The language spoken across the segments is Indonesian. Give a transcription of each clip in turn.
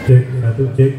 Cek satu. Cek.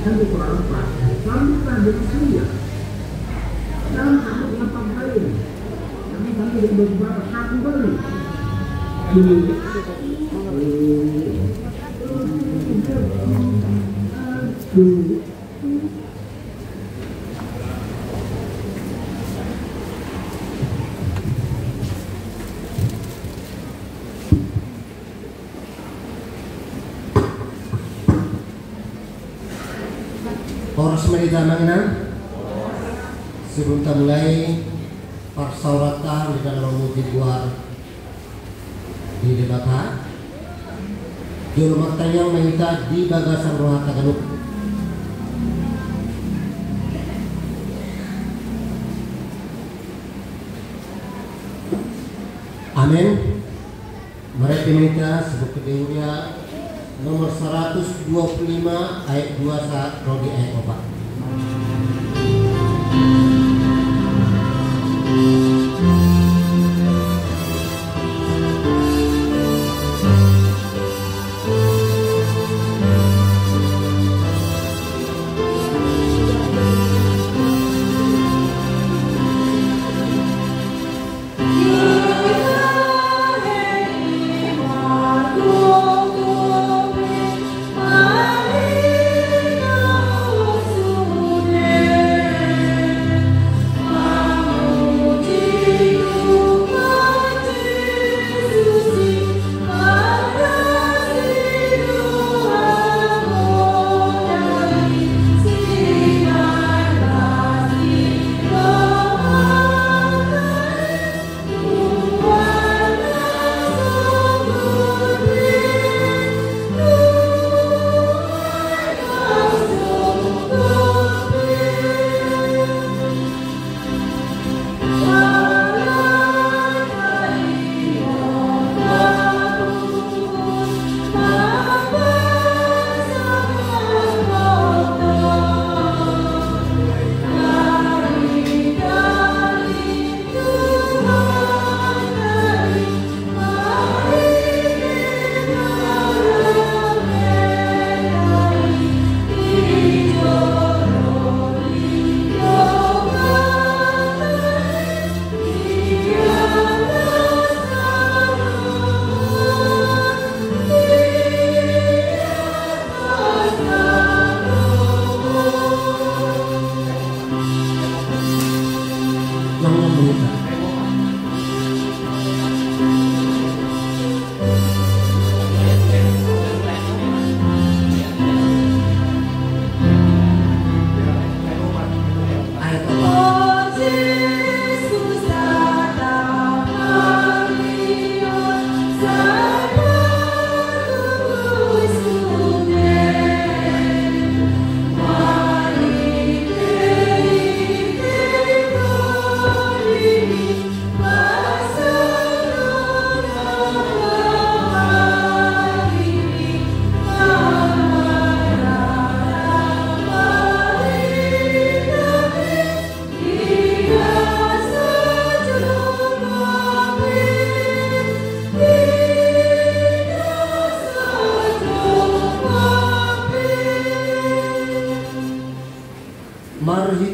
Kami berapa? Kami tanda saya. Dalam satu tempat lain. Kami dari beberapa satu kali. Poros Merida Manginan, sebelum kita mulai persauratan di dalam memuji luar di debata, juru yang meminta di bagasan roha Tagalog. Amin. Mereka meminta sebut kedua nomor 125 ayat 2 saat Rodi ayat 4. Maria,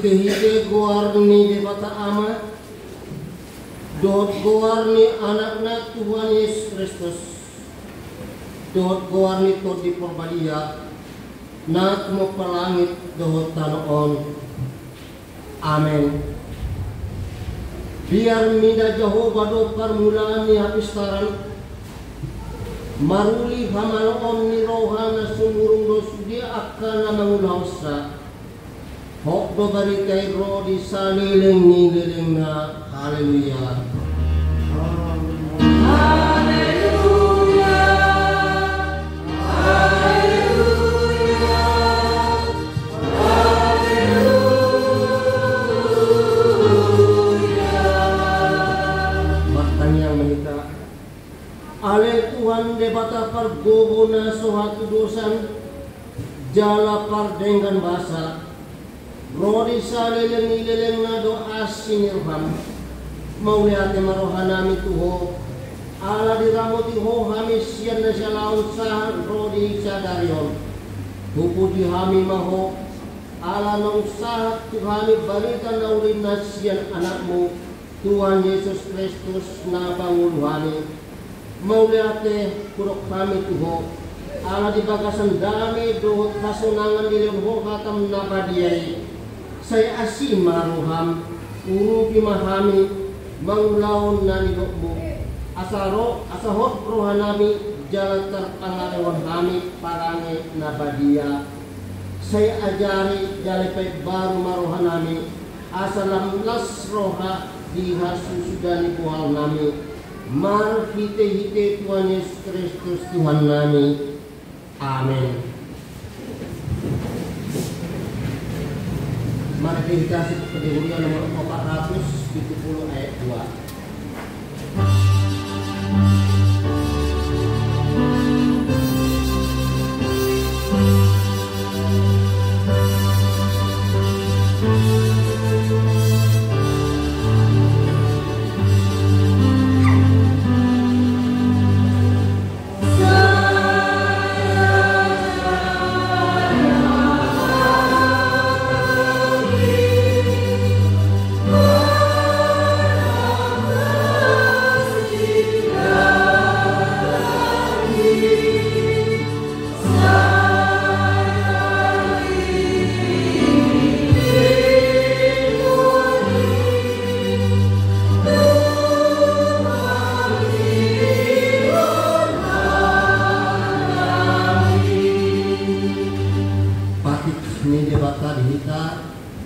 hite goarni debata ama dot goarni anak-anak Tuhan Yesus Kristus dot goarni to di perbadia nak mo palangit dohot tanoon. Amen. Biar mida Jehovah do permulaan ni hapistaran maruli hamaloon ni rohana sumurung do sudia akan na mangulausa hok do barikai ro di saliling ni liling na. Haleluya. Ale Tuhan debata pergobo na suatu dosan jala par dengan basa rodi salileng na do asinirham mau lihat marohanami tuho ala diramoti ho hami sian na siya laun sa rodi sadarion hupu di hami maho ala nong sahat tuhami balita na ulin na siyan anakmu Tuhan Yesus Kristus na panguluhani mau lihat kurok kami tuho ala di bagasan dami dohot kasunangan di leho katam nabadiai saya asim maruham urupi mahami mangulaon na nilokmu asahot rohanami jalan terpangarewan kami parange nabadia saya ajari jalipay baru maruhanami asalam las roha di hasusudani buhal nami mar hite Tuhan Yesus Kristus Tuhan nami. Amin. Mari kita kasih kedahuluan nomor 470 ayat 2.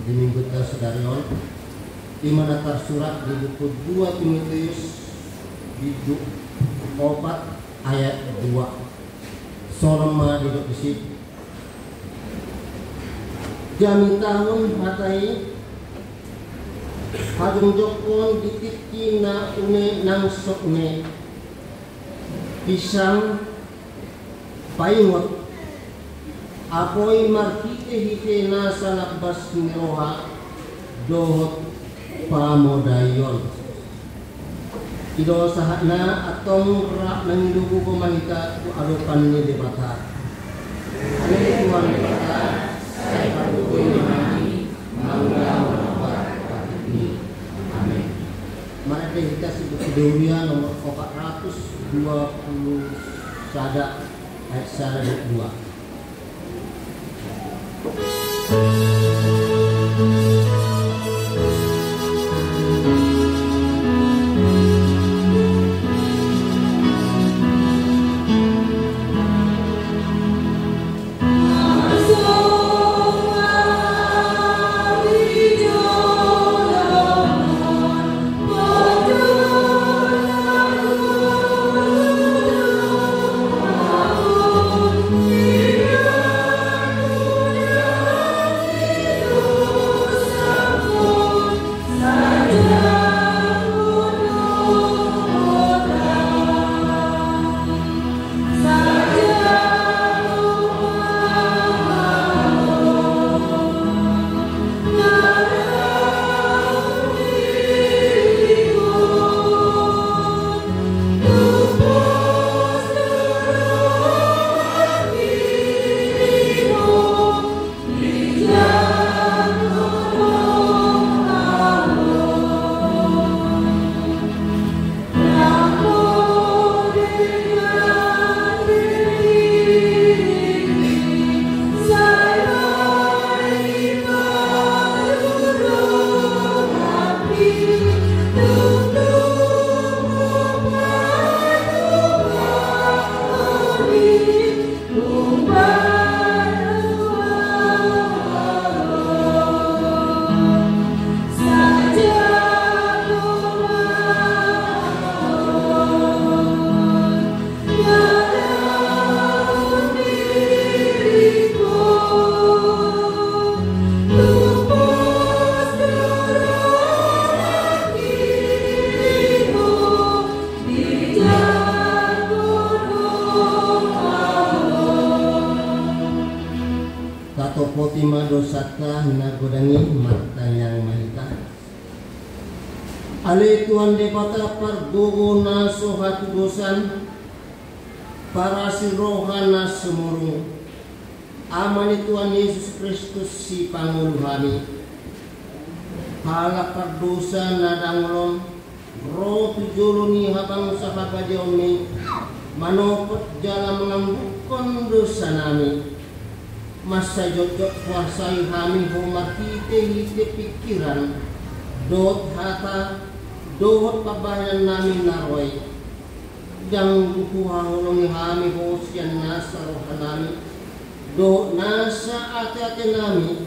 Di minggu tersedarion dimana tersurat di buku 2 Timotius di 4 ayat 2 sorma di dosis jami tahun hatai hadung jokon ditiki na une nang sokne pisang paingot apoy marhite-hite na sa nakbas niroha dohot pamodayon. Ido sahat na atong rak ng ilugo ko mahita ko alupan ni debata. Amin Tuhan debata, saya patuloy namin mangulaw na warat ini. Amin. Mari kita sebut kedua nomor 420 sada ayat sada 2. tima dosata nagodangi mata yang mahita. Ale Tuhan depata pargogo na sohatu dosan para si rohana semurung. Amani Tuhan Yesus Kristus si panguluhani. Hala pardosa na danglon roh tujuluni habang sa kapadiyomi manopot jala mengambukkan dosa nami. Masa jojok kuasai kami humatite hite pikiran dot hata dot pabayan nami naroy yang kuhahulungi kami hosyan nasa rohanami dot nasa ate-ate nami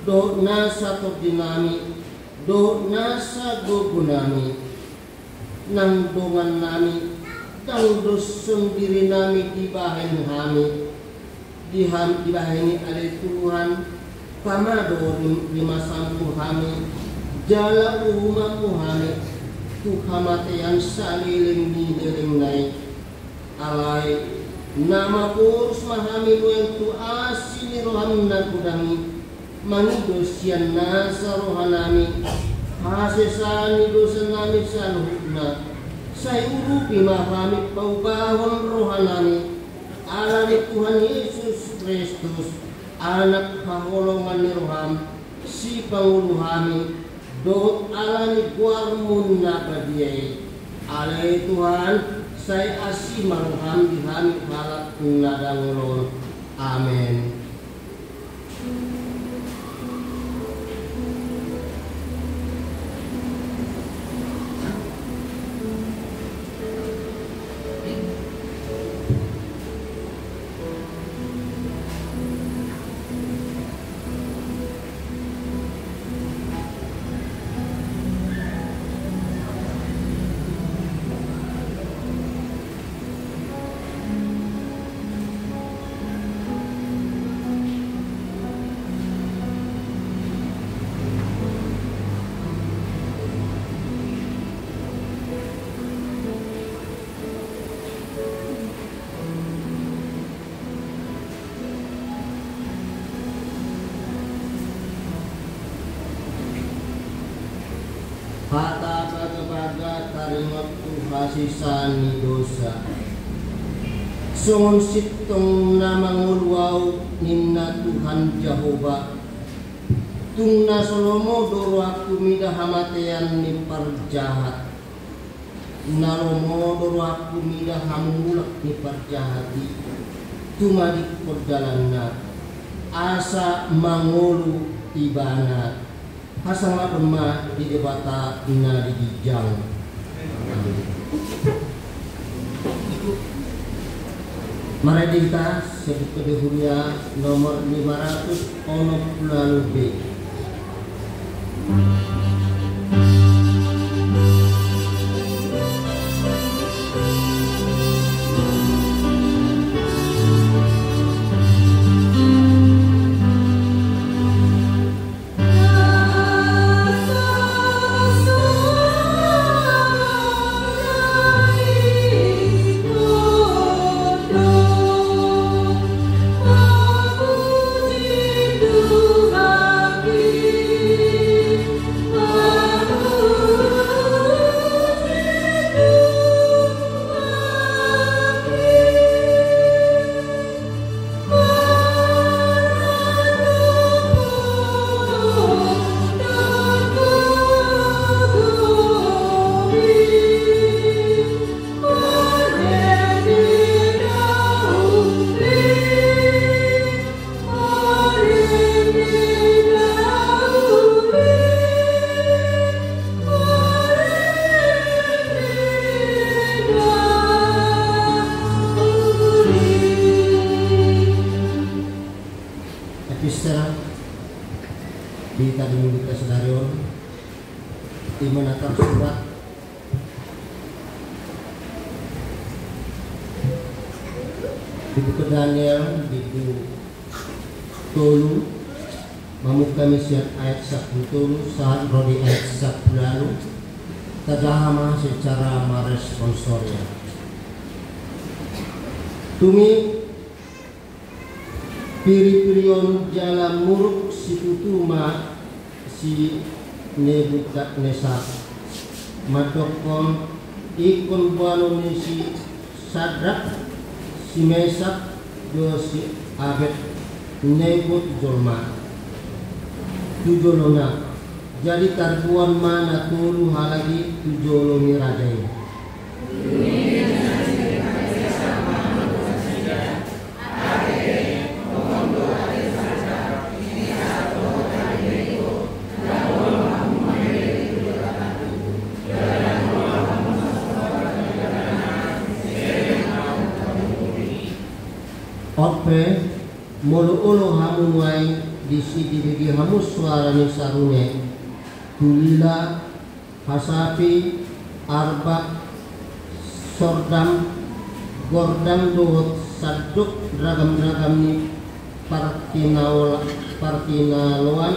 dot nasa tordinami dot nasa gugu nami nang dongan nami nang dosun diri nami di bahan kami dibahini oleh Tuhan pamado lima sampu kami jala umaku kami tuhamate yang saliling dideling naik alai nama kurus mahami yang tu asini roham na kudangi manidosian nasa rohanami hasesani dosa nami saluhna saya urupi mahami paubahon rohanami alani Tuhan Yesus Kristus anak pangolongan ni roham si panguluhami dot alani guarmun nabadiyai alai Tuhan saya asih maruham dihami halak nadangolon amin. Hata baga-baga tarimot tuhasisani dosa sungon sitong na mangulwaw ninna Tuhan Jehovah tung na solomo doro aku mida hamatean ni parjahat nalomo doro aku mida hamulak ni parjahati tumadik perdalanna asa mangulu tibana hasang lemah di debata na digijang. Mari kita sebut kedehulia nomor 560 B. Di tadi kita sedarion di menatap surat di buku Daniel di buku Tolu mamuka misiat ayat 10 saat rodi ayat 10 lalu tadahama secara maresponsoria tumi Piri-pirion jala muruk si utuma si Nebukadnesar madokon ikon buano ni si Sadrak si Mesak do si Abed Nebut jolma tujolona jadi tarbuan mana tulu halagi tujoloni rajai Ope molo-olo hamu mai di hamu suara ni sarune tulila hasapi arba sordam gordam dohot saduk ragam-ragam ni partinaloan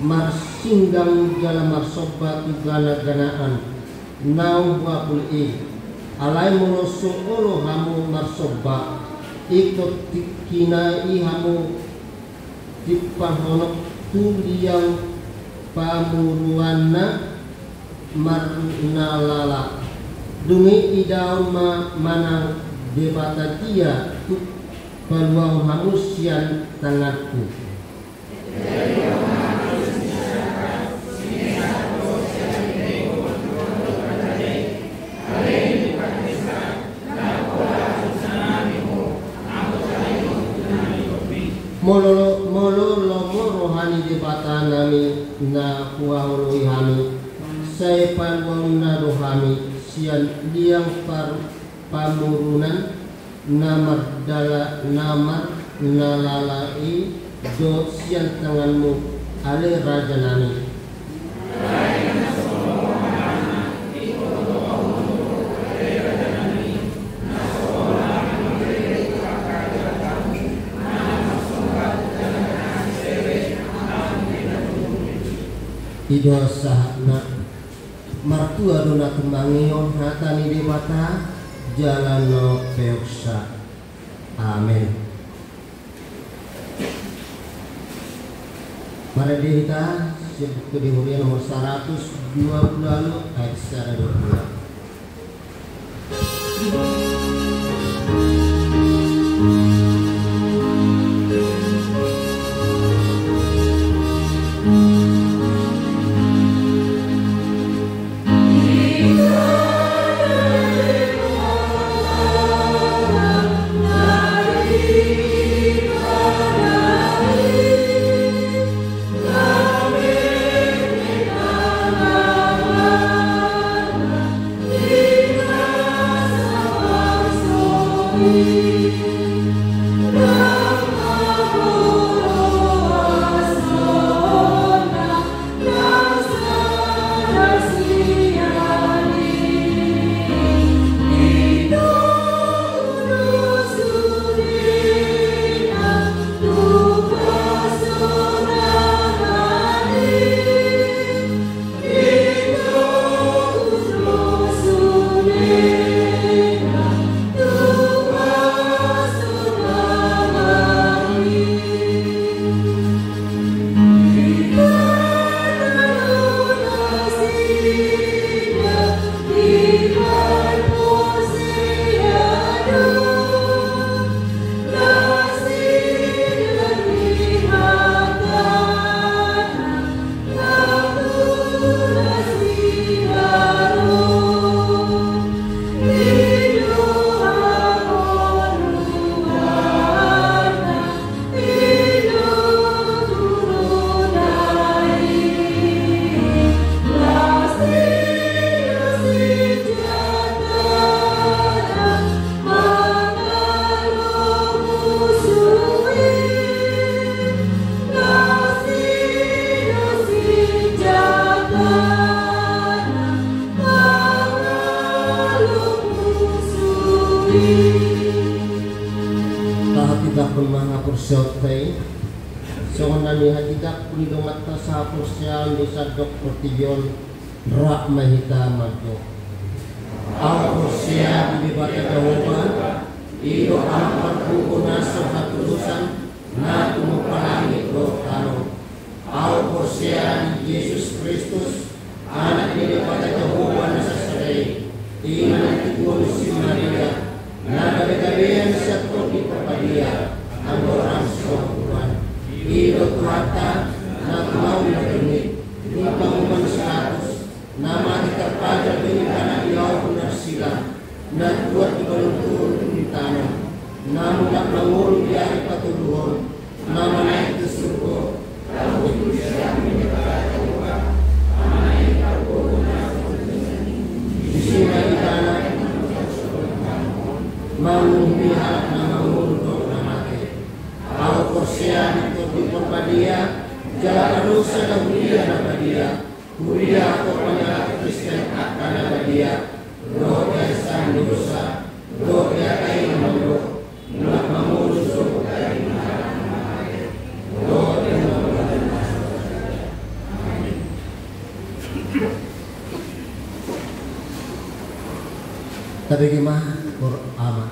marsinggang jala marsoba tu gana-ganaan naung wakul alai molo olo hamu marsoba ikut kina ihamu dipahonok tuliang pamuruanna marnalala dungi idaun manang debata dia tu peluang hamusian tanganku molo rohani debata nami na kuahului hami saya panwang na rohami sian liang pamurunan namar nalalai do sian tanganmu ale raja nami Ido sahna martua dona kemangion hatani debata jalano peoksa. Amin. Mari kita sebut ke dihurian nomor 120 ayat 120. Sotai, soalnya ni hatidak pun domat tasa persial di sadok pertijon rak mahita mado. Aku persial di bata Jehovah, iyo amat berhubungan serta tulisan orang Tuhan. Hidup harta, nak mau nakenit, di bangunan 100, nama kita pada bini karena dia benar sila, nak buat di balung di tanah, nama nak mengurung di hari patuluhon, nama naik ke surga, lalu berusia menyebar Tuhan, nama naik ke di sini di tanah, mau pihak nama mengurung nama ke, au korsian di perpadia, jalan dosa dan mulia nama dia, mulia pokoknya Kristen akan nama dia, roh yasan dosa, roh yakai mamro, nak mengurus roh dari nama roh yang mengurus. Amin. Tapi gimana Qur'an?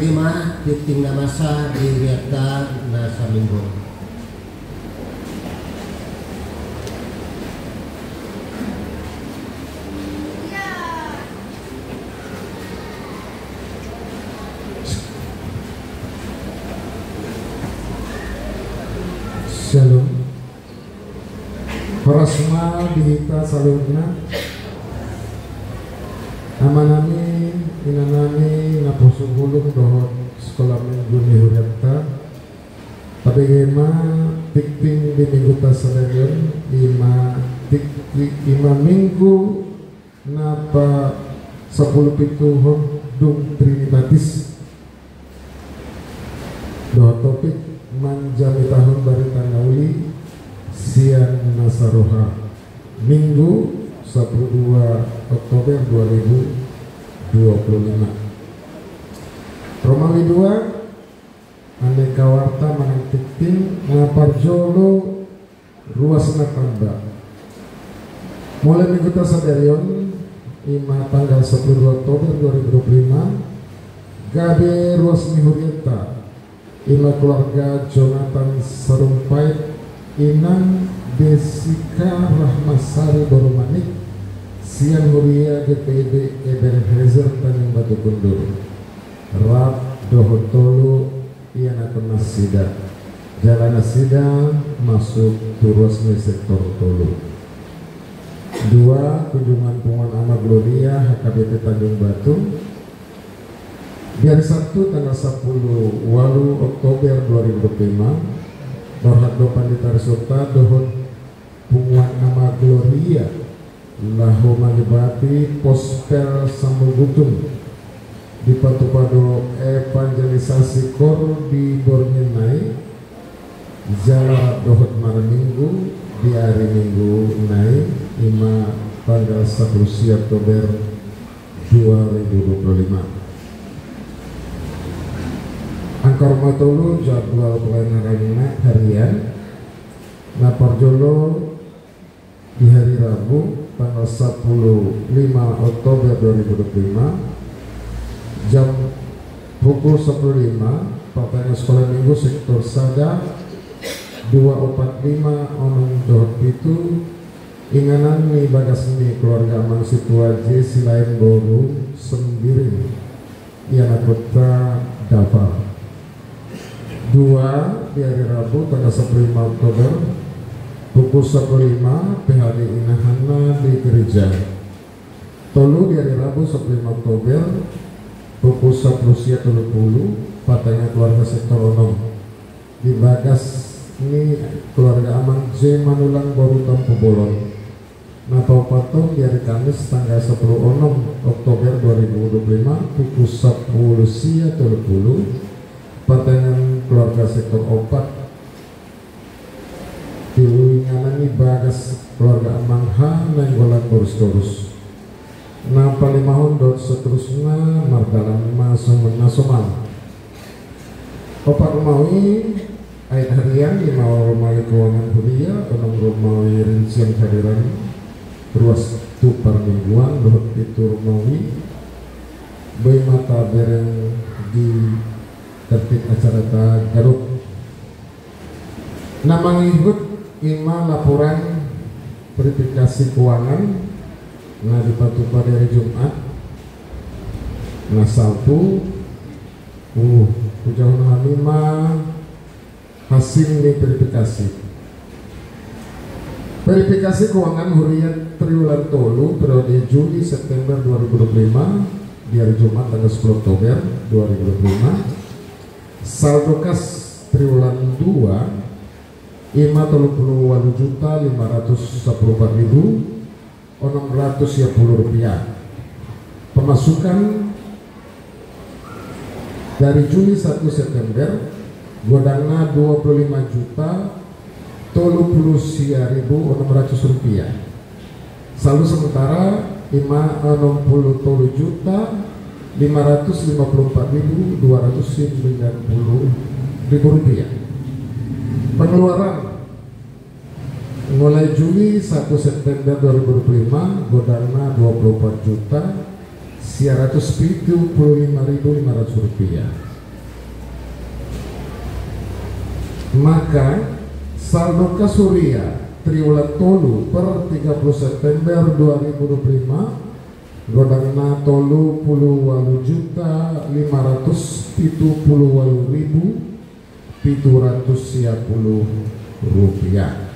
gema titing na masa di Riata na sa Minggo. Shalom. Parasma dihita saludna. Amanami inanami ngapuso hulung dohot sekolah minggu ni Huriata. Tapi gema tikting di minggu tasaleyon ima minggu napa 10 pituhon dung Trinitatis. Dohot topik manjami tahun baru Tanauli Sian Nasaroha Minggu 12 Oktober 2025. Romawi 2 aneka warta manantikting ngaparjolo ruasna tamba. Mulai minggu tasadarion ima tanggal 10 Oktober 2025 gabe ruasni Huriata ima keluarga Jonathan Sarumpait Inang Desika Rahmasari Boromanik Siang Huria GPIB Ebenezer Tanjung Batu Kundur Rap Dohotolo Iana Nasida Jalan Nasida masuk turus sektor Tolo. 2 kunjungan Punguan Ama Gloria HKBP Tanjung Batu di hari Sabtu tanggal 10 Oktober 2025 Dorhat Dopan di Tarisota Dohot Punguan Ama Gloria Lahu Magibati Pospel Sambugutun di Patupado evangelisasi kor di Bornyenai Jalan Dohot Malam Minggu di hari Minggu naik 5 tanggal 1 Oktober 2025. Angkor Matolu jadwal pelayanan harian Naparjolo di hari Rabu tanggal 5 Oktober 2025 jam pukul 10.05 pelayanan sekolah minggu sektor Sada 245 Onong Dohot itu inganan nih bagas nih keluarga Amang Situaje Silain Boru Sembiring Iana Kota Dava 2 di hari Rabu tanggal 15 Oktober pukul 15 PHD Inahana di gereja. Tolu di hari Rabu 15 Oktober pukul 10.30 patanya keluarga sektor Onom di bagas ini keluarga Amang J Manulang Boru Tampu Bolon. Napau Patong di hari Kamis tanggal 10 Oktober 2025 pukul 10.30 pertanyaan keluarga sektor opat diulinganani bagas keluarga Amangha nenggolan borus-borus na palimahon dot seterusnya mardalan masuman opat rumawi ait harian di mau rumawi keuangan huria onong rumawi rincian hadiran ruas tu permingguan dot itu rumawi bayi mata bereng di tertib acara Garut. Nama ngikut ima laporan verifikasi keuangan nah di Patupa dari Jumat nah Sabtu ujung lima hasil verifikasi keuangan hurian triwulan tolu periode Juli September 2025 di hari Jumat tanggal 10 Oktober 2025 saldo kas triwulan 2 Rp530.514.610 pemasukan dari Juli 1 September godangna Rp20.030.600 saldo sementara Rp554.290.000 pengeluaran mulai Juli 1 September 2025 godangna Rp24.975.500 Maka saldo kasuria triwulan tolu per 30 September 2025 godangna 38.578.710 rupiah.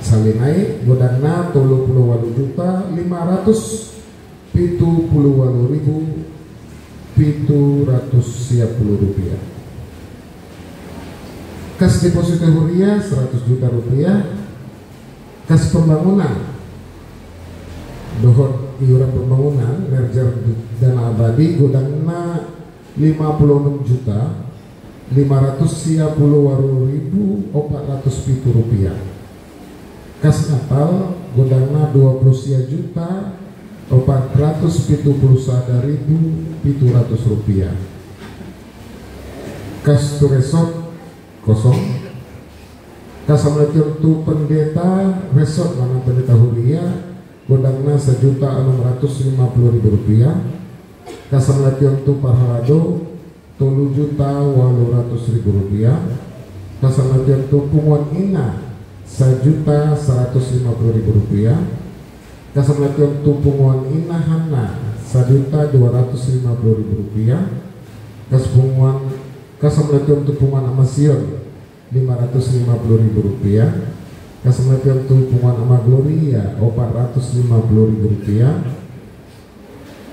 Salinai godangna 38.578.710 rupiah. Kas deposito huriah 100 juta rupiah. Kas pembangunan dohot iuran pembangunan merger dana abadi godangna 56 juta 530.407 rupiah. Kas natal godangna 20 juta 471.700 rupiah. Kas resort kosong. Kas tu pendeta resort mana pendeta huriah godangna 1.650.000 rupiah. Kas tu parhalado 3.800.000 rupiah. Kas tu punguan ina 1.150.000 rupiah. Kas tu punguan ina hana 1.250.000 rupiah. Kas tu punguan amasion 550.000 rupiah. Kas tu punguan ama gloria 450.000 rupiah.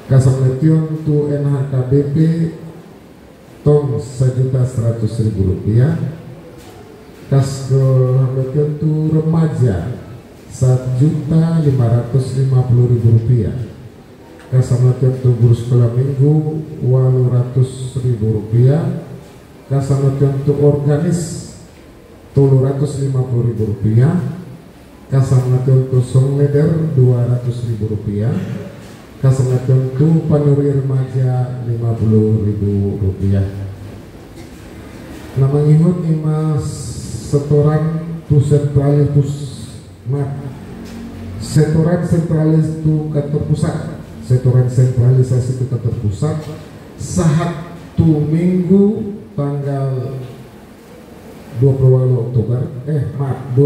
Kas tu NHKBP tong 1.100.000 rupiah. Kas tu remaja 1.550.000 rupiah. Kas tu guru sekolah minggu 800.000 rupiah. Kas tu organis 350.000 rupiah. Kas tu song leder 200.000 rupiah. Kas tu panuri remaja 50.000 rupiah. Nama ihut ima setoran tu sentralis setoran sentralis tu kantor pusat. Setoran sentralisasi tu kantor pusat sahat tu minggu tanggal 28 Oktober 28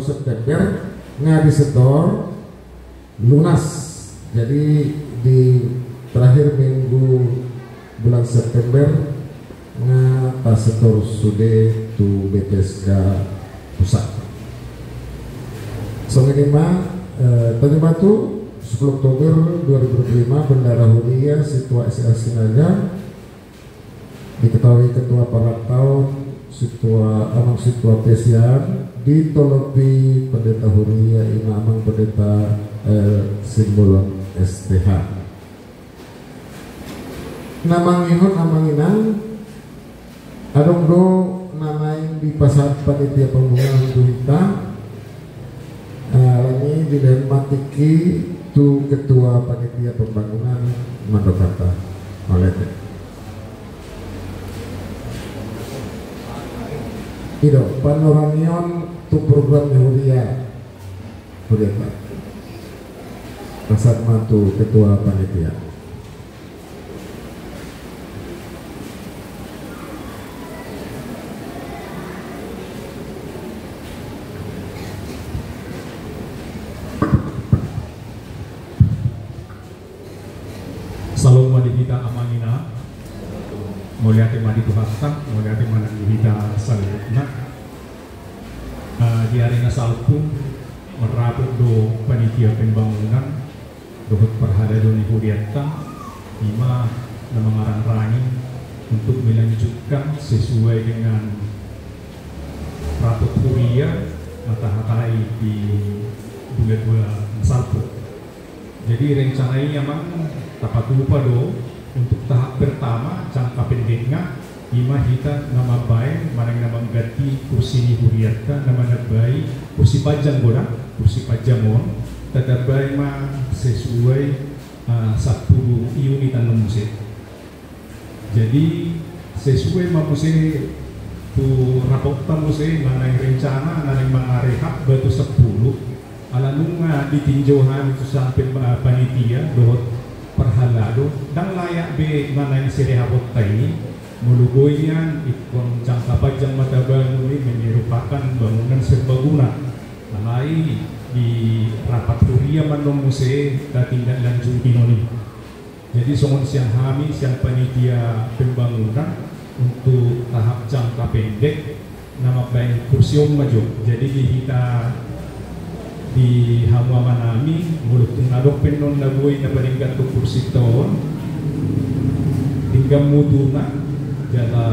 September ngadi setor lunas. Jadi di terakhir minggu bulan September ngata setor sude tu BPSK pusat. Selama tadi batu 10 Oktober 2025 Bendara Huriah situasi Sinaga diketahui ketua Parantau Amang Situa Pesian ditolopi Pendeta Huriah Ima Amang Pendeta Simbolon STH. Namang ihon amanginang adong do nanaing di pasar panitia pembangunan duita ini dilematik tu ketua panitia pembangunan Mandokata oleh itu panoramion tu program Huriah Pak Kasat Mantu ketua panitia. Salam madihita amangina mulyati madituhakta mulyati mananihita salutna di arena salpung meraput do panitia pembangunan dohut perhadadoni Huriatta ima nama ngarang-rangi untuk melanjutkan sesuai dengan raput Huriah mata-hatai di bulan salpung. Jadi rencana ini memang tapat lupa do untuk tahap pertama jangka pendeknya ima kita nama baik mana yang nama ganti kursi di Huriatta nama baik kursi pajang bola kursi pajang mon tetap baik mah sesuai 10 unit musik. Jadi sesuai mah musik tu rapotan musik mana yang rencana mana yang mengarehak batu 10 ala nunga ditinjauan itu sampai panitia dohot perhalado dan layak be mana yang sirehabot ini mulugoyan ikon jangka panjang mata bangun ini merupakan bangunan serbaguna. Malai di rapat huria manom muse tindak lanjut inoni. Jadi songon siang kami siang panitia pembangunan untuk tahap jangka pendek nama baik kursi maju. Jadi kita di Hamwa Manami mulut ngadok penon nabuai na paringkat ke kursi tahun hingga muduna jala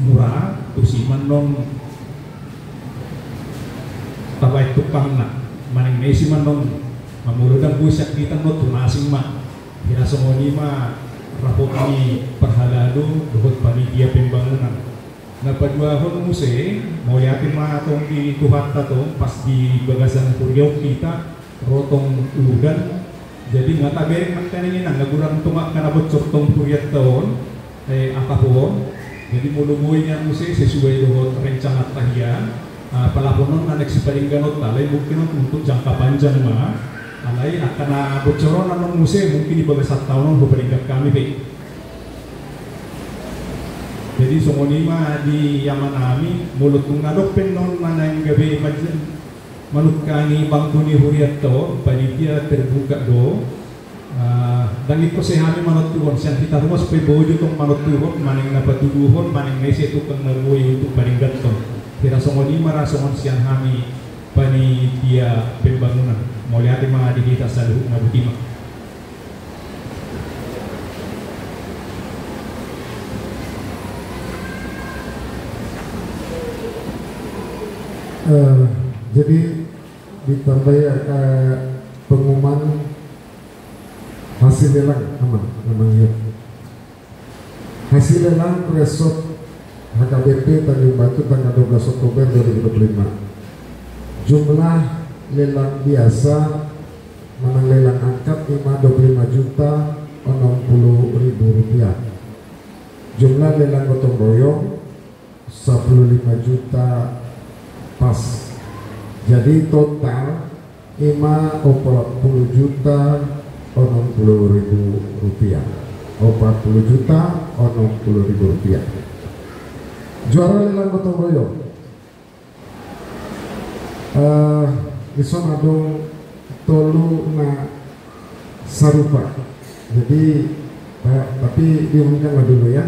murah kursi manon tabay tukang na maning nesi manon mamuludan busak kita no tunasing ma hirasa mo ni ma rapot ni perhalado duhot panitia pembangunan na paduahon mo mau yakin ma atong di tuhat to pas di bagasan kuryaw kita rotong udan jadi nga tabereng magkaningin ang nagurang tumak ka na bocor tong kuryat taon akapon jadi mulumoy niya mo sesuai duhot rencana tahiyan palaponon na nagsiparingganot talay mungkin untuk jangka panjang ma alay akan na bocoron na nung muse mungkin di bagasat taon paringkat kami jadi songonima di Yamanami mulut ngadok penon mana yang gabi manut kani bangkuni huriat to panitia terbuka do dan iko sehami manut tuhon siang kita rumah supaya bojo tong manut tuhon maning napatuduhon maning nese tukang naruy untuk paringgat to kira songonima rasongon siang kami panitia pembangunan mau lihat mga di kita sa luhuk na butima. Jadi ditambah pengumuman hasil lelang namanya hasil lelang resort HKBP Tanjung Batu tanggal 12 Oktober 2025 jumlah lelang biasa menang lelang angkat 525 juta 60.000 rupiah jumlah lelang gotong royong 15 juta pas jadi total 40 juta 60.000 rupiah 40 juta 60.000 rupiah juara lelang gotong royong ison adong tolu na sarupa jadi tapi diumumkan dulu ya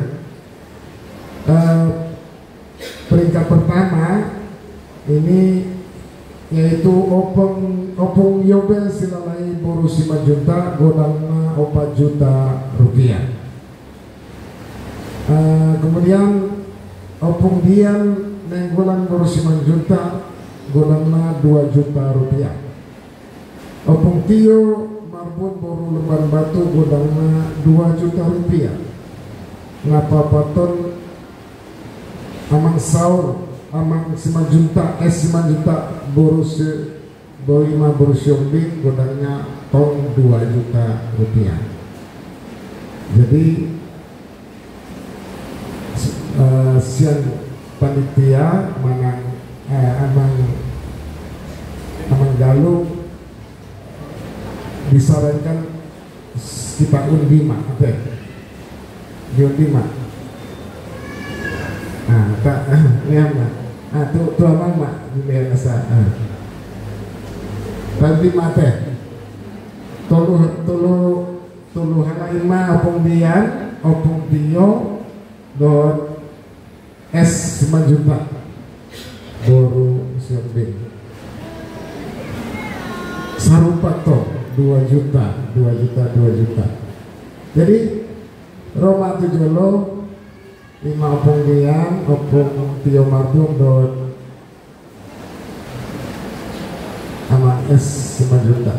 peringkat pertama ini yaitu opung yobel silalai boru 5 juta godalna 4 juta rupiah kemudian opung dian nenggolan boru 5 juta godalna 2 juta rupiah opung tio marbun boru lemban batu godalna 2 juta rupiah ngapa paton amang saur amang 5 juta 5 juta borus borima borus yombing godangnya tong 2 juta rupiah jadi siang panitia manang amang galuh disarankan kita undi mak diundi mak tak lihat mak tu abang mak dia rasa tapi mate tulu halai ma opong dian opong tio dot es 5 juta boru siambing sarupa to 2 juta jadi Roma tujolo 5 opong dian opong tio marbung dot sama es 5 juta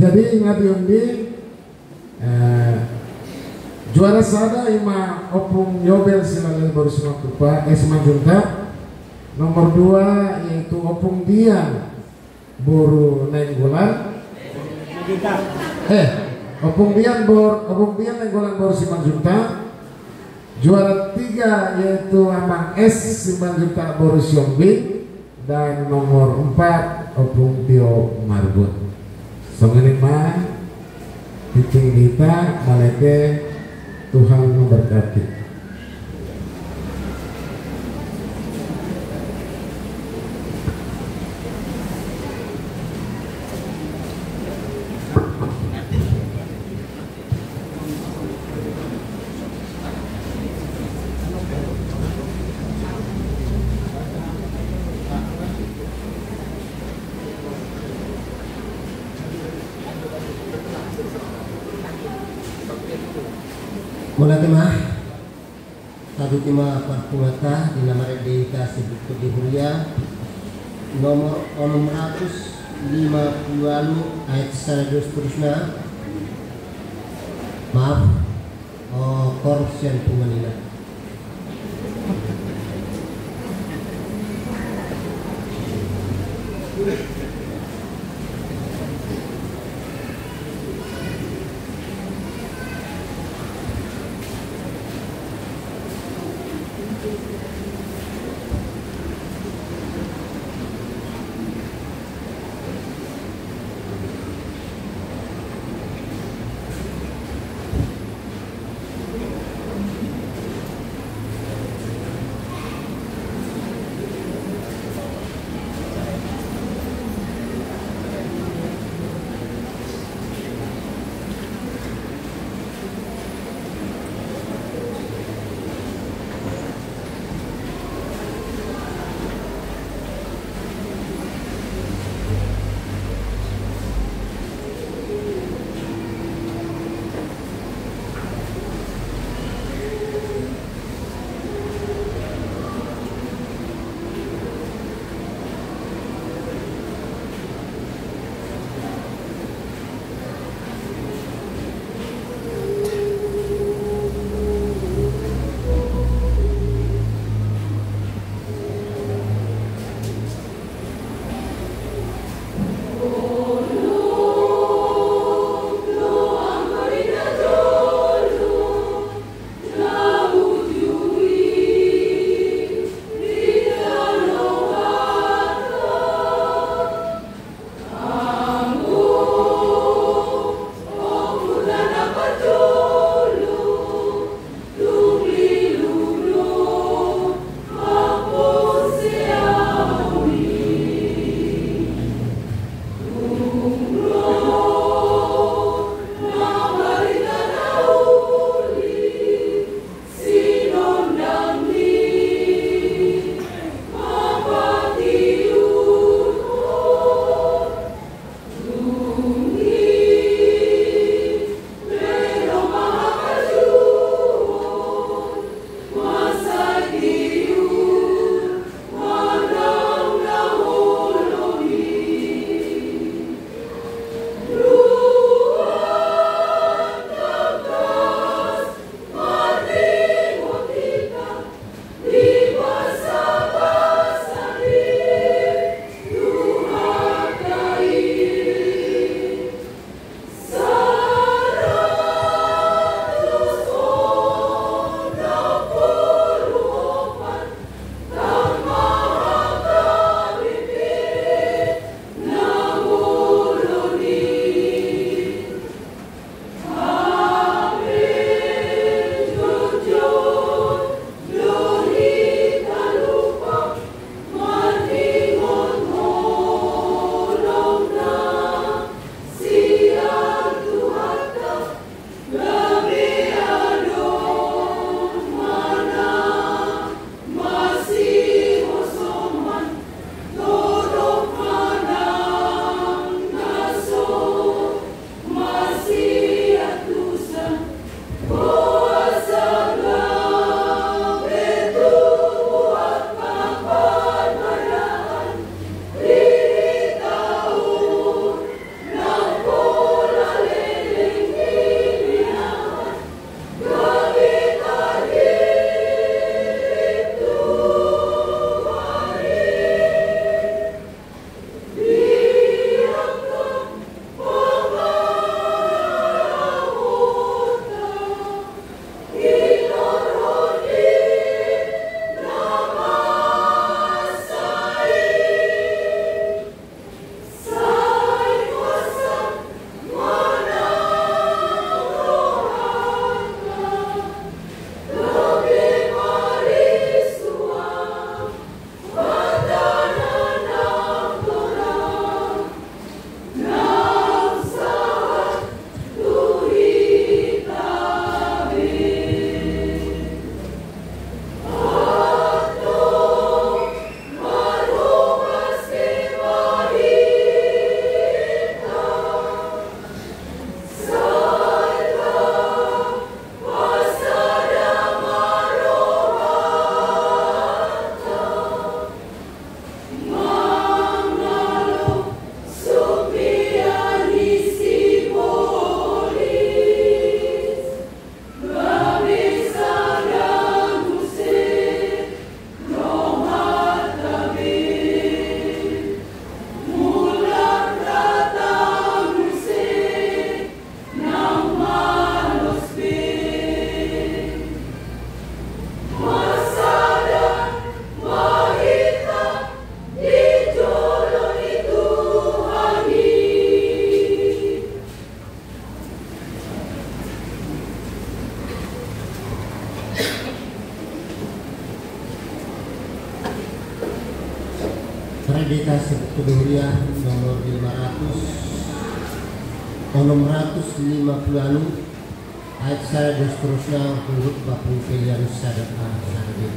Jadi ingat undi juara sada ima opung Yobel Silalil baru Simanjuntak. Nomor 2 yaitu opung Dian Boru Nenggolan. Opung Dian Nenggolan Boru Simanjuntak. Juara 3 yaitu Amang S Simanjuntak Boru Siombing. Dan nomor 4 opung Tio Marbun. Songene mah titing kita maleke Tuhan memberkati. Mula timah satu timah parpungata dinamare dedikasi buku di Huria nomor 650 ayat 100 terusna maaf korupsian penganilan. Pendeta Sepeduria nomor 650 ayat saya dan seterusnya menurut Bapak pilihan sadat sadat.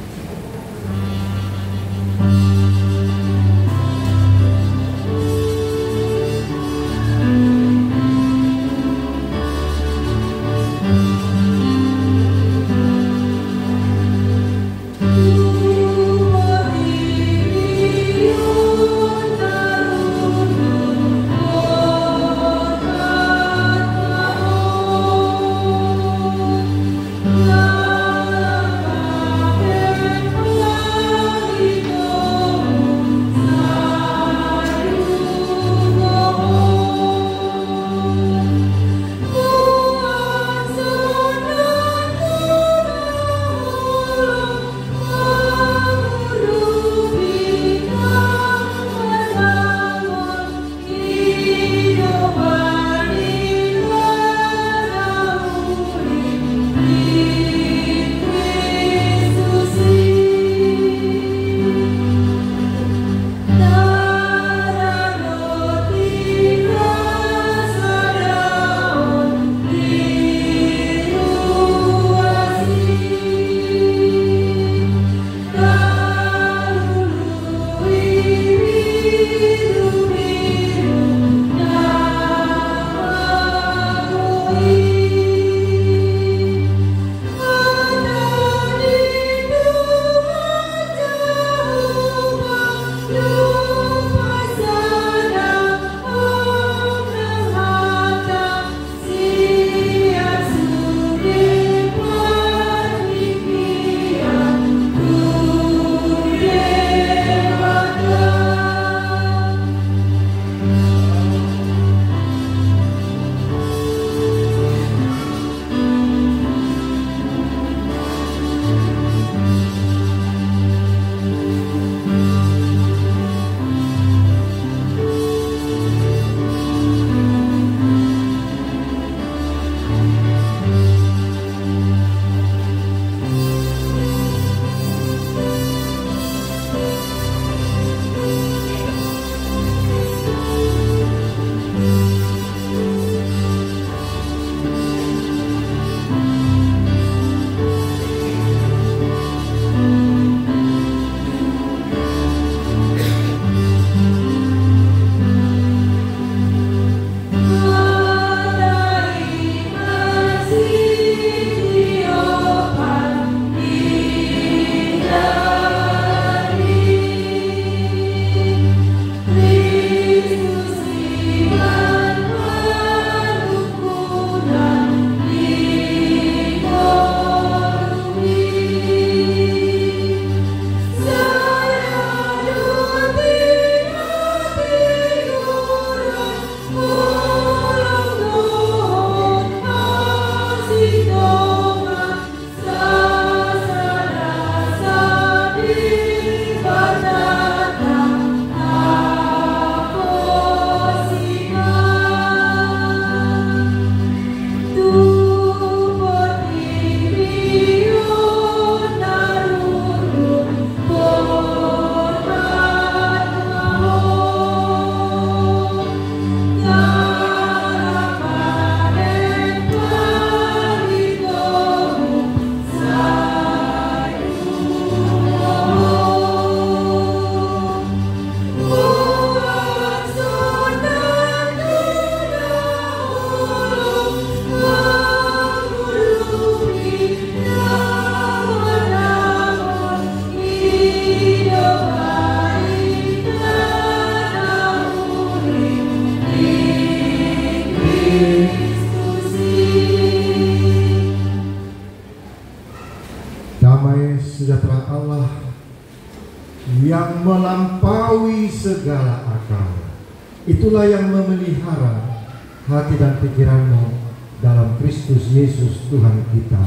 sejahtera Allah yang melampaui segala akal, itulah yang memelihara hati dan pikiranmu dalam Kristus Yesus Tuhan kita.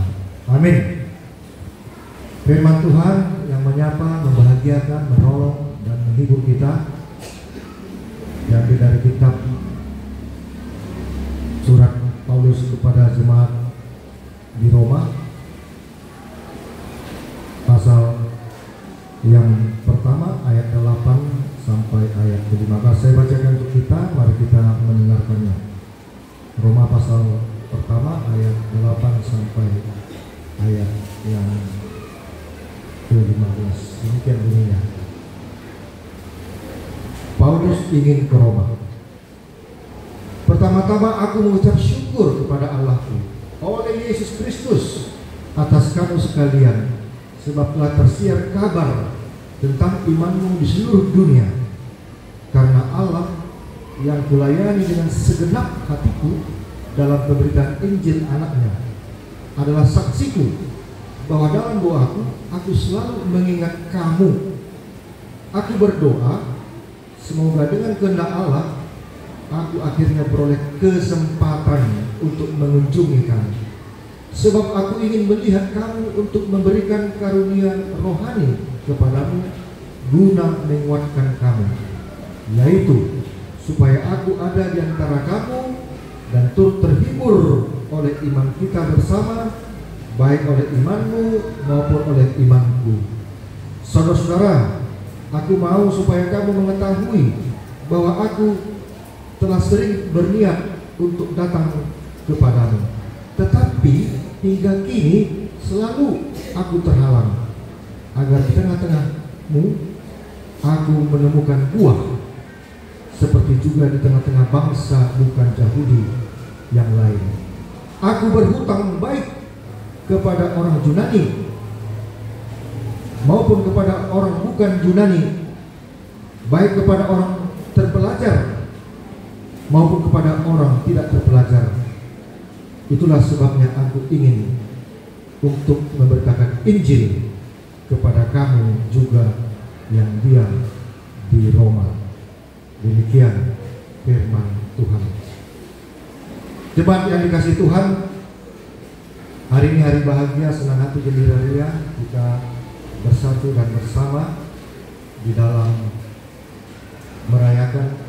Amin. Firman Tuhan yang menyapa, membahagiakan, menolong, dan menghibur kita diambil dari kitab surat Paulus kepada jemaat di Roma, pasal yang pertama ayat 8 sampai sampai ayat yang ke-15. Demikian bunyinya. Paulus ingin ke Roma. Pertama-tama aku mengucap syukur kepada Allahku oleh Yesus Kristus atas kamu sekalian, sebab telah tersiar kabar tentang imanmu di seluruh dunia. Karena Allah yang kulayani dengan segenap hatiku dalam pemberitaan Injil anaknya adalah saksiku bahwa dalam doaku aku selalu mengingat kamu. Aku berdoa semoga dengan kehendak Allah aku akhirnya beroleh kesempatan untuk mengunjungi kamu, sebab aku ingin melihat kamu untuk memberikan karunia rohani kepadamu guna menguatkan kamu, yaitu supaya aku ada di antara kamu dan turut terhibur oleh iman kita bersama, baik oleh imanmu maupun oleh imanku. Saudara-saudara, aku mau supaya kamu mengetahui bahwa aku telah sering berniat untuk datang kepadamu, tetapi hingga kini selalu aku terhalang, agar di tengah-tengahmu aku menemukan buah, seperti juga di tengah-tengah bangsa bukan Yahudi yang lain. Aku berhutang baik kepada orang Yunani maupun kepada orang bukan Yunani, baik kepada orang terpelajar maupun kepada orang tidak terpelajar. Itulah sebabnya aku ingin untuk memberitakan Injil kepada kamu juga yang diam di Roma. Demikian firman Tuhan. Jemaat yang dikasihi Tuhan, hari ini hari bahagia, senang hati, gembira ria kita bersatu dan bersama di dalam merayakan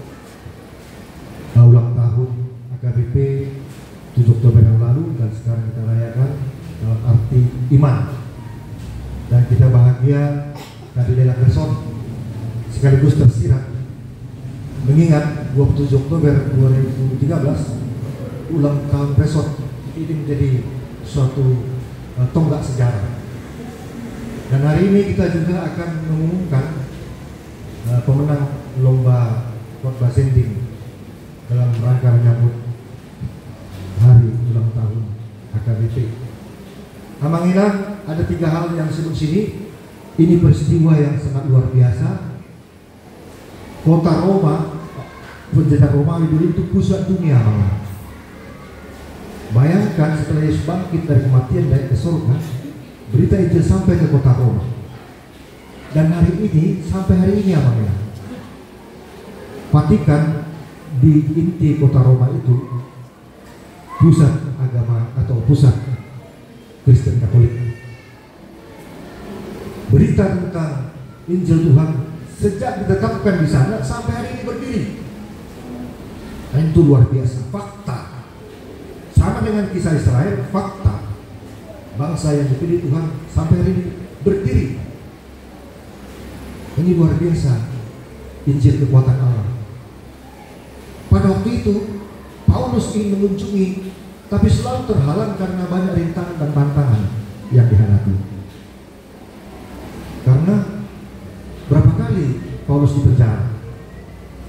ulang tahun AKBP 7 Oktober yang lalu, dan sekarang kita rayakan dalam arti iman. Dan kita bahagia tadi Lela Gerson sekaligus tersirat mengingat 27 Oktober 2013 ulang tahun Resort ini menjadi suatu tonggak sejarah. Dan hari ini kita juga akan mengumumkan pemenang lomba khotbah sending dalam rangka menyambut hari ulang tahun AKBP. Amanginah, ada 3 hal yang disebut sini. Ini peristiwa yang sangat luar biasa. Kota Roma, penjajah Romawi dulu itu pusat dunia. Bayangkan setelah Yesus bangkit dari kematian naik ke surga, berita Injil sampai ke kota Roma. Dan hari ini, sampai hari ini amanginah, Vatikan di inti kota Roma itu pusat agama atau pusat Kristen Katolik. Berita tentang Injil Tuhan sejak ditetapkan di sana sampai hari ini berdiri. Dan itu luar biasa, fakta. Sama dengan kisah Israel, fakta. Bangsa yang dipilih Tuhan sampai hari ini berdiri. Ini luar biasa, Injil kekuatan Allah. Pada waktu itu Paulus ingin mengunjungi, tapi selalu terhalang karena banyak rintangan dan tantangan yang dihadapi. Karena berapa kali Paulus dipenjara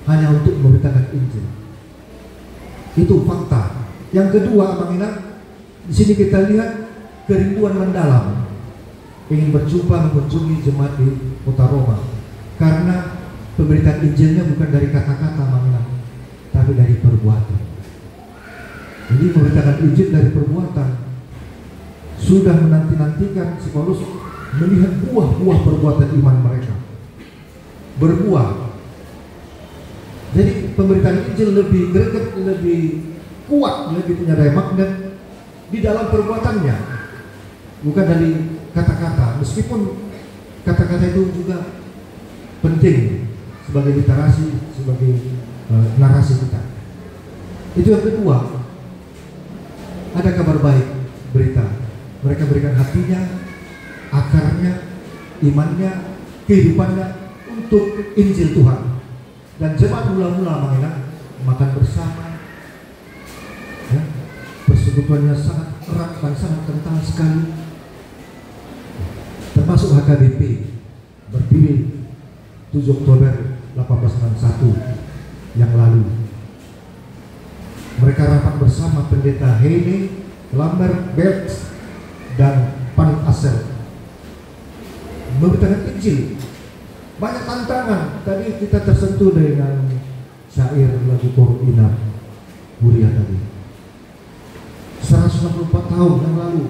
hanya untuk memberitakan Injil. Itu fakta. Yang kedua, amanginah, di sini kita lihat kerinduan mendalam, ingin berjumpa mengunjungi jemaat di kota Roma, karena pemberitaan Injilnya bukan dari kata-kata, amanginah, tapi dari perbuatan. Jadi memberitakan Injil dari perbuatan. Sudah menanti-nantikan si Paulus melihat buah-buah perbuatan iman mereka berbuah. Jadi pemberitaan Injil lebih greget, lebih kuat, lebih punya daya magnet di dalam perbuatannya, bukan dari kata-kata. Meskipun kata-kata itu juga penting sebagai literasi, sebagai narasi kita. Itu yang kedua. Ada kabar baik, berita. Mereka berikan hatinya, akarnya, imannya, kehidupannya untuk Injil Tuhan. Dan jemaat mula-mula amanginah makan bersama, ya, persekutuannya sangat perang yang sangat kental sekali, termasuk HKBP berdiri 7 Oktober 1861 yang lalu. Mereka rapat bersama pendeta Heine, Lambert Belts, dan Panut Asel memberitakan Injil. Banyak tantangan. Tadi kita tersentuh dengan syair lagu Koru Inap Huria tadi. 164 tahun yang lalu.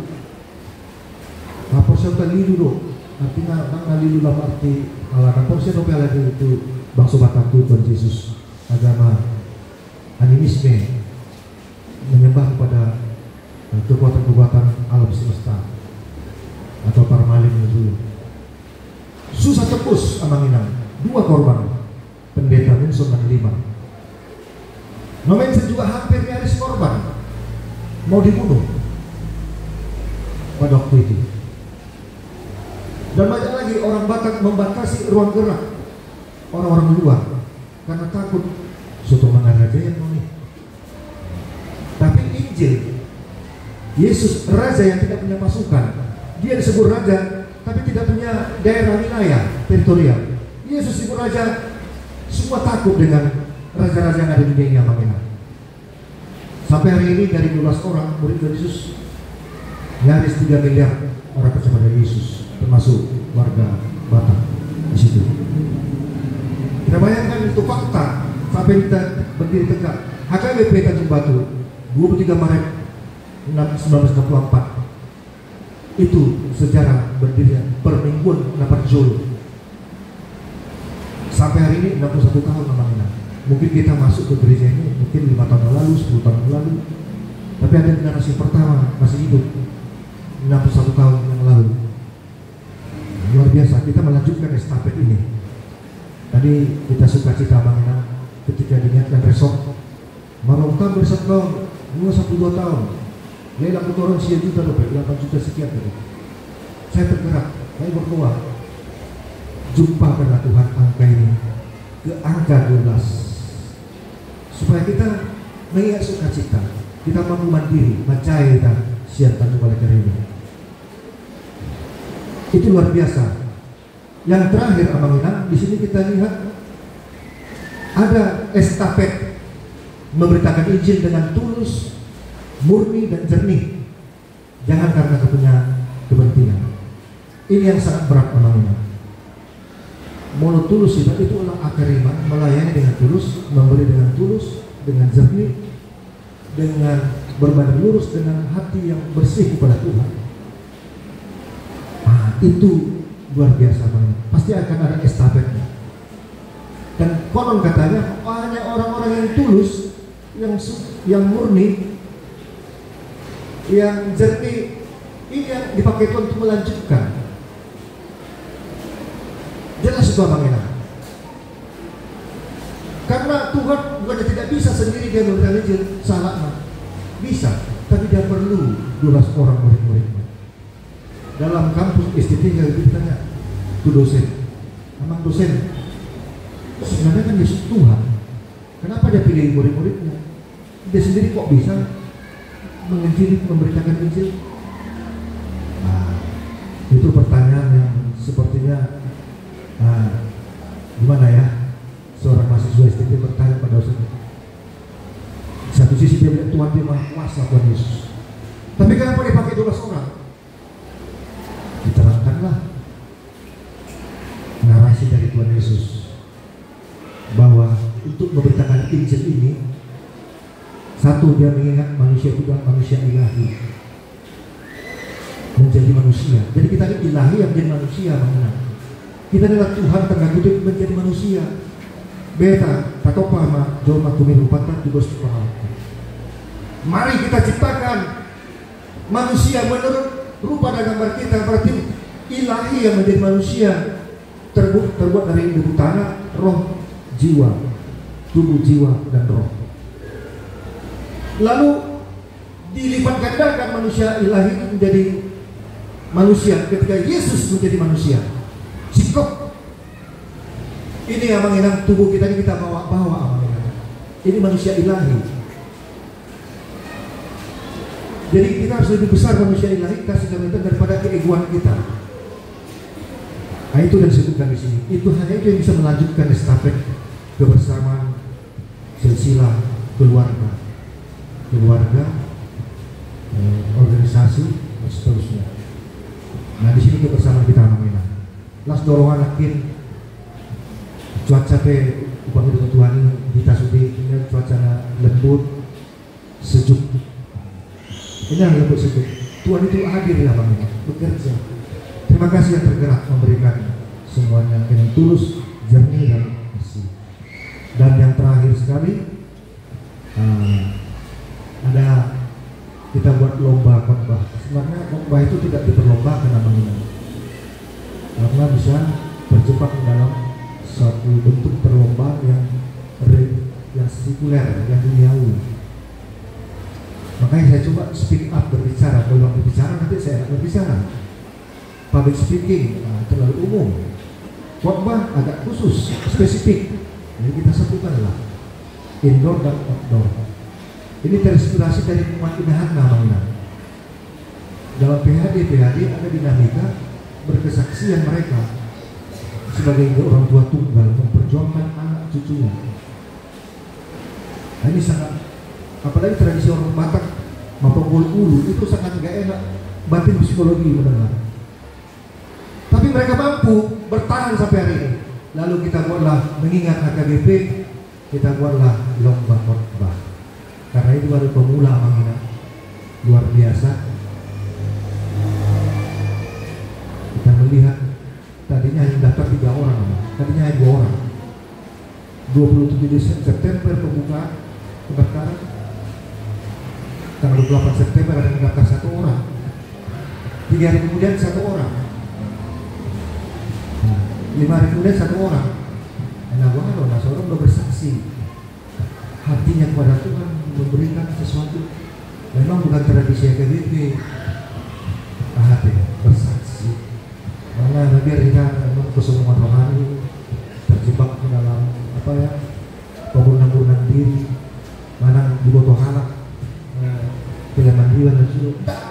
Porsi lilu do, artinya nang lilu dalam arti alasan porsi nopel itu bangsa Batakku Tuhan Yesus, agama animisme, menyembah kepada kekuatan-kekuatan alam semesta atau para maling itu. Susah tebus Amanginang, 2 korban, pendeta Wilson dan 5. Nomensen juga hampir nyaris korban, mau dibunuh pada waktu itu. Dan banyak lagi orang Batak membatasi ruang gerak orang-orang luar karena takut suatu mengadakan ini. Tapi Injil, Yesus raja yang tidak punya pasukan, dia disebut raja tapi tidak punya daerah wilayah teritorial. Yesus disebut raja, semua takut dengan raja-raja yang ada di dunia Amanginang. Sampai hari ini dari 12 orang murid Yesus, nyaris 3 miliar orang percaya pada Yesus, termasuk warga Batak di situ. Kita bayangkan itu fakta sampai kita berdiri tegak. HKBP Tanjung Batu 23 Maret 1964 itu sejarah berdiri permingguan dapat Jol. Sampai hari ini 61 tahun namanya. Mungkin kita masuk ke gereja ini mungkin 5 tahun yang lalu, 10 tahun yang lalu. Tapi ada generasi pertama masih hidup 61 tahun yang lalu. Luar biasa, kita melanjutkan estafet ini. Tadi kita suka cita Amanginang ketika diingatkan resort Marongka bersat tahun, 2 tahun. Lelang kotoran sekian juta dapat 8 juta sekian tadi. Saya tergerak, saya berdoa, jumpakanlah Tuhan angka ini ke angka 12, supaya kita mengingat sukacita, kita mampu mandiri, mencari dan siapkan kepada ini. Itu luar biasa. Yang terakhir Amanginang, di sini kita lihat ada estafet memberitakan Injil dengan tulus, murni dan jernih, jangan karena kepentingan. Ini yang sangat berat Amanginang. Mau tulus itu adalah akar iman, melayani dengan tulus, memberi dengan tulus, dengan jernih, dengan berbanding lurus, dengan hati yang bersih kepada Tuhan. Itu luar biasa banget. Pasti akan ada estafetnya. Dan konon katanya hanya orang-orang yang tulus, yang murni, yang jernih, ini yang dipakai Tuhan untuk melanjutkan. Jelas itu Amanginang. Karena Tuhan bukannya tidak bisa sendiri dia memberikan Injil, salah bisa, tapi dia perlu 12 orang murid-muridnya. Dalam kampus STT yang ditanya itu dosen, emang dosen sebenarnya kan Yesus Tuhan, kenapa dia pilih murid-muridnya? Dia sendiri kok bisa menginjili, memberitakan Injil? Itu pertanyaan yang sepertinya gimana ya, seorang mahasiswa STT bertanya pada dosen. Satu sisi dia melihat Tuhan, dia maha kuasa Tuhan Yesus, tapi kenapa dia pakai 12 orang? Diterangkanlah narasi dari Tuhan Yesus bahwa untuk memberitakan Injil ini, satu, dia mengingat manusia itu adalah manusia ilahi, menjadi manusia. Jadi kita ini ilahi yang menjadi manusia. Kita adalah Tuhan tengah kutip menjadi manusia. Beta atau pama jauh makumin upatan juga sekolah. Mari kita ciptakan manusia menurut rupa dan gambar kita, berarti ilahi yang menjadi manusia, terbuat dari debu tanah, roh, jiwa, tubuh, jiwa, dan roh. Lalu dilipat gandakan manusia ilahi menjadi manusia ketika Yesus menjadi manusia. Sikap ini Amanginang, tubuh kita ini kita bawa Amanginang. Ini manusia ilahi. Jadi kita harus lebih besar manusia ilahi kasih karunia daripada keegoan kita. Nah, itu yang disebutkan di sini. Itu hanya itu yang bisa melanjutkan estafet kebersamaan silsilah keluarga, organisasi dan seterusnya. Nah, di sini kebersamaan kita namanya. Las dorongan akin cuaca pe upah itu Tuhan kita sudah cuaca lembut sejuk. Ini yang lembut sejuk. Tuhan itu hadir ya Bang, bekerja. Terima kasih yang tergerak memberikan semuanya dengan tulus, jernih dan bersih. Dan yang terakhir sekali ada kita buat lomba khotbah. Sebenarnya khotbah itu tidak diperlombakan namanya, karena bisa terjebak dalam suatu bentuk perlombaan yang sekuler, yang duniawi. Makanya saya coba speak up, berbicara. Kalau berbicara nanti saya tidak berbicara. Public speaking terlalu umum. Khotbah agak khusus, spesifik. Jadi kita satukanlah indoor dan outdoor. Ini terinspirasi dari umat inahan namanya. Dalam PHD ada dinamika berkesaksian mereka sebagai orang tua tunggal memperjuangkan anak cucunya. Nah, ini sangat, apalagi tradisi orang Batak Mapogol Ulu itu sangat gak enak batin psikologi mendengar. Tapi mereka mampu bertahan sampai hari ini. Lalu kita buatlah mengingat HKBP, kita buatlah lomba khotbah. Karena itu baru pemula Mangina, luar biasa. Kita melihat tadinya hanya daftar 3 orang, tadinya hanya 2 orang. 27 September pembukaan pendaftaran, tanggal 28 September ada yang daftar 1 orang. 3 hari kemudian 1 orang. 5 hari kemudian 1 orang. Nah, seorang udah bersaksi hatinya kepada Tuhan, memberikan sesuatu. Memang bukan tradisi HKBP, hati bersaksi. Mana biar kita memang kesombongan rohani, terjebak ke dalam pembunuhan diri, mana dibotoh halak, mandiwan dan sebagainya.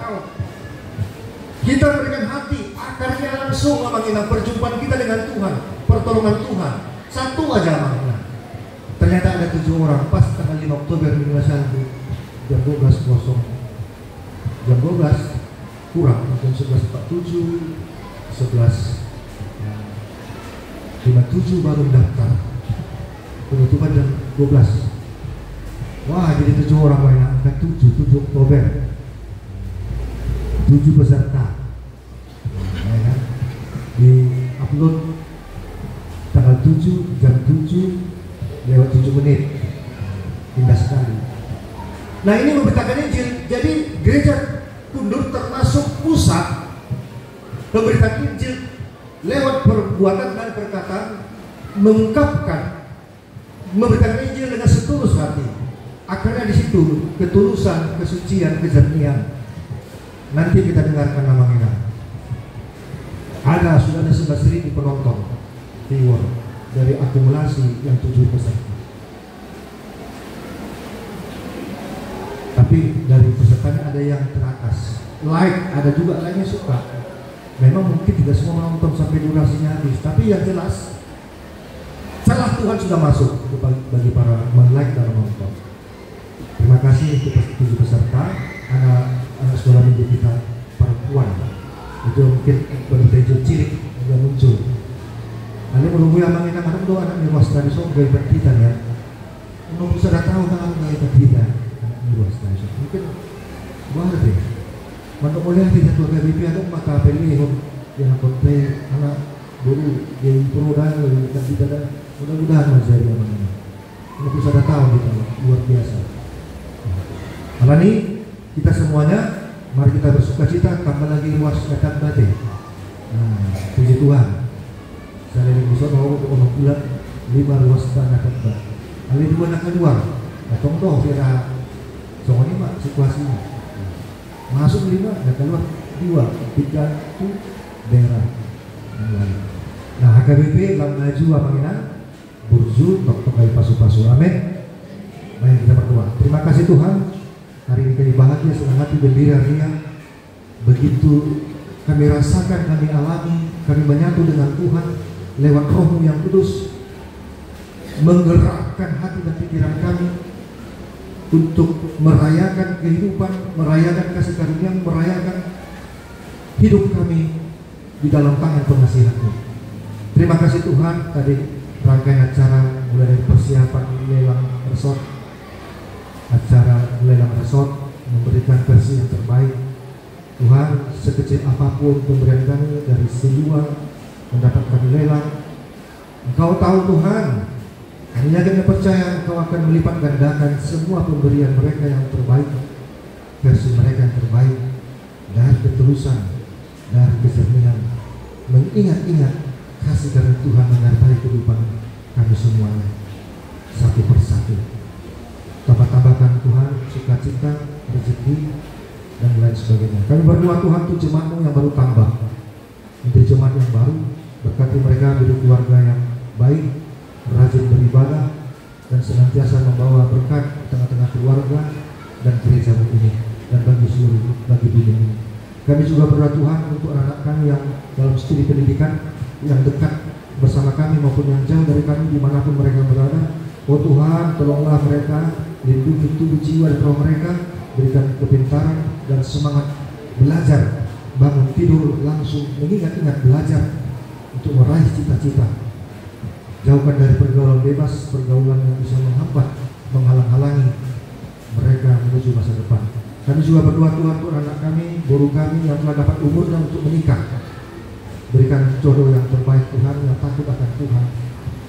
Kita berikan hati, akarnya langsung mengingat perjumpaan kita dengan Tuhan, pertolongan Tuhan. Satu aja makna. Ternyata ada 7 orang pas tanggal 5 Oktober 2021 jam 12.00. Jam 12 kurang, jam 11.47, 11.57 baru daftar. Penutupan jam 12. Wah, jadi 7 orang main angkat 7 Oktober. 7 peserta. Ya kan? Di upload tanggal 7 jam 7 lewat 7 menit. Indah sekali. Nah, ini memberitakan Injil. Jadi gereja Kundur termasuk pusat pemberitaan Injil lewat perbuatan dan perkataan, mengungkapkan memberitakan Injil dengan setulus hati. Akarnya di situ ketulusan, kesucian, kejernihan. Nanti kita dengarkan namanya. Sudah ada 11.000 penonton viewer dari akumulasi yang 7 peserta. Tapi dari pesertanya ada yang teratas, like, ada juga lainnya suka. Memang mungkin tidak semua menonton sampai durasinya habis, tapi yang jelas celah Tuhan sudah masuk bagi para men-like dan menonton. Terima kasih untuk 7 peserta, anak sekolah minggu kita perempuan. Itu mungkin berdejo cilik yang muncul. Lalu menunggu yang mengenang anak doa anak miras tadi so gaya bertitan ya. Menunggu sudah tahu kan gaya bertitan anak miras tadi so. Mungkin baru deh. Mantuk mulai tidak tua KBP ada mata pilih yang konten anak dulu yang perudahan dan tidak ada mudah-mudahan menjadi yang mana. Menunggu sudah tahu kita luar biasa. Malah ini kita semuanya mari kita bersuka cita, tambah lagi luas kata batin. Puji Tuhan. Saya dari besar mau ke bulan 5 ruas tanah tempat. Kali 2 nak keluar. Atong toh kira soalnya ini mak situasinya. Masuk 5 dan keluar 2, 3 itu daerah yang lain. Nah, HKBP lang maju amanginan burju tok kayu pasu-pasu. Amin. Mari kita berdoa. Terima kasih Tuhan Hari ini kami bahagia, senang hati, gembira, riang. Begitu kami rasakan, kami alami, kami menyatu dengan Tuhan lewat Roh-Mu yang kudus, menggerakkan hati dan pikiran kami untuk merayakan kehidupan, merayakan kasih karunia, merayakan hidup kami di dalam tangan pengasihan-Mu. Terima kasih Tuhan. Tadi rangkaian acara mulai dari persiapan lelang resort, acara lelang resort memberikan versi yang terbaik. Tuhan, sekecil apapun pemberian kami dari sejual mendapatkan lelang, Engkau tahu Tuhan. Kami yakin dan percaya Engkau akan melipat gandakan semua pemberian mereka yang terbaik, versi mereka yang terbaik, dari ketulusan, dari kejernihan, mengingat-ingat kasih dari Tuhan menyertai kehidupan kami semuanya satu persatu. Tambah-tambahkan Tuhan sukacita, rezeki, dan lain sebagainya. Kami berdoa Tuhan untuk jemaat-Mu yang baru tambah, menjadi jemaat yang baru. Berkati mereka menjadi keluarga yang baik, rajin beribadah, dan senantiasa membawa berkat di tengah-tengah keluarga dan gereja-Mu ini, dan bagi seluruh, bagi dunia ini. Kami juga berdoa Tuhan untuk anak kami yang dalam studi pendidikan, yang dekat bersama kami maupun yang jauh dari kami dimanapun mereka berada. Oh Tuhan, tolonglah mereka, lindungi tubuh jiwa dan roh mereka, berikan kepintaran dan semangat belajar, bangun tidur langsung mengingat-ingat belajar untuk meraih cita-cita. Jauhkan dari pergaulan bebas, pergaulan yang bisa menghambat, menghalang-halangi mereka menuju masa depan. Kami juga berdoa Tuhan untuk anak kami, guru kami yang telah dapat umurnya untuk menikah. Berikan jodoh yang terbaik Tuhan, yang takut akan Tuhan.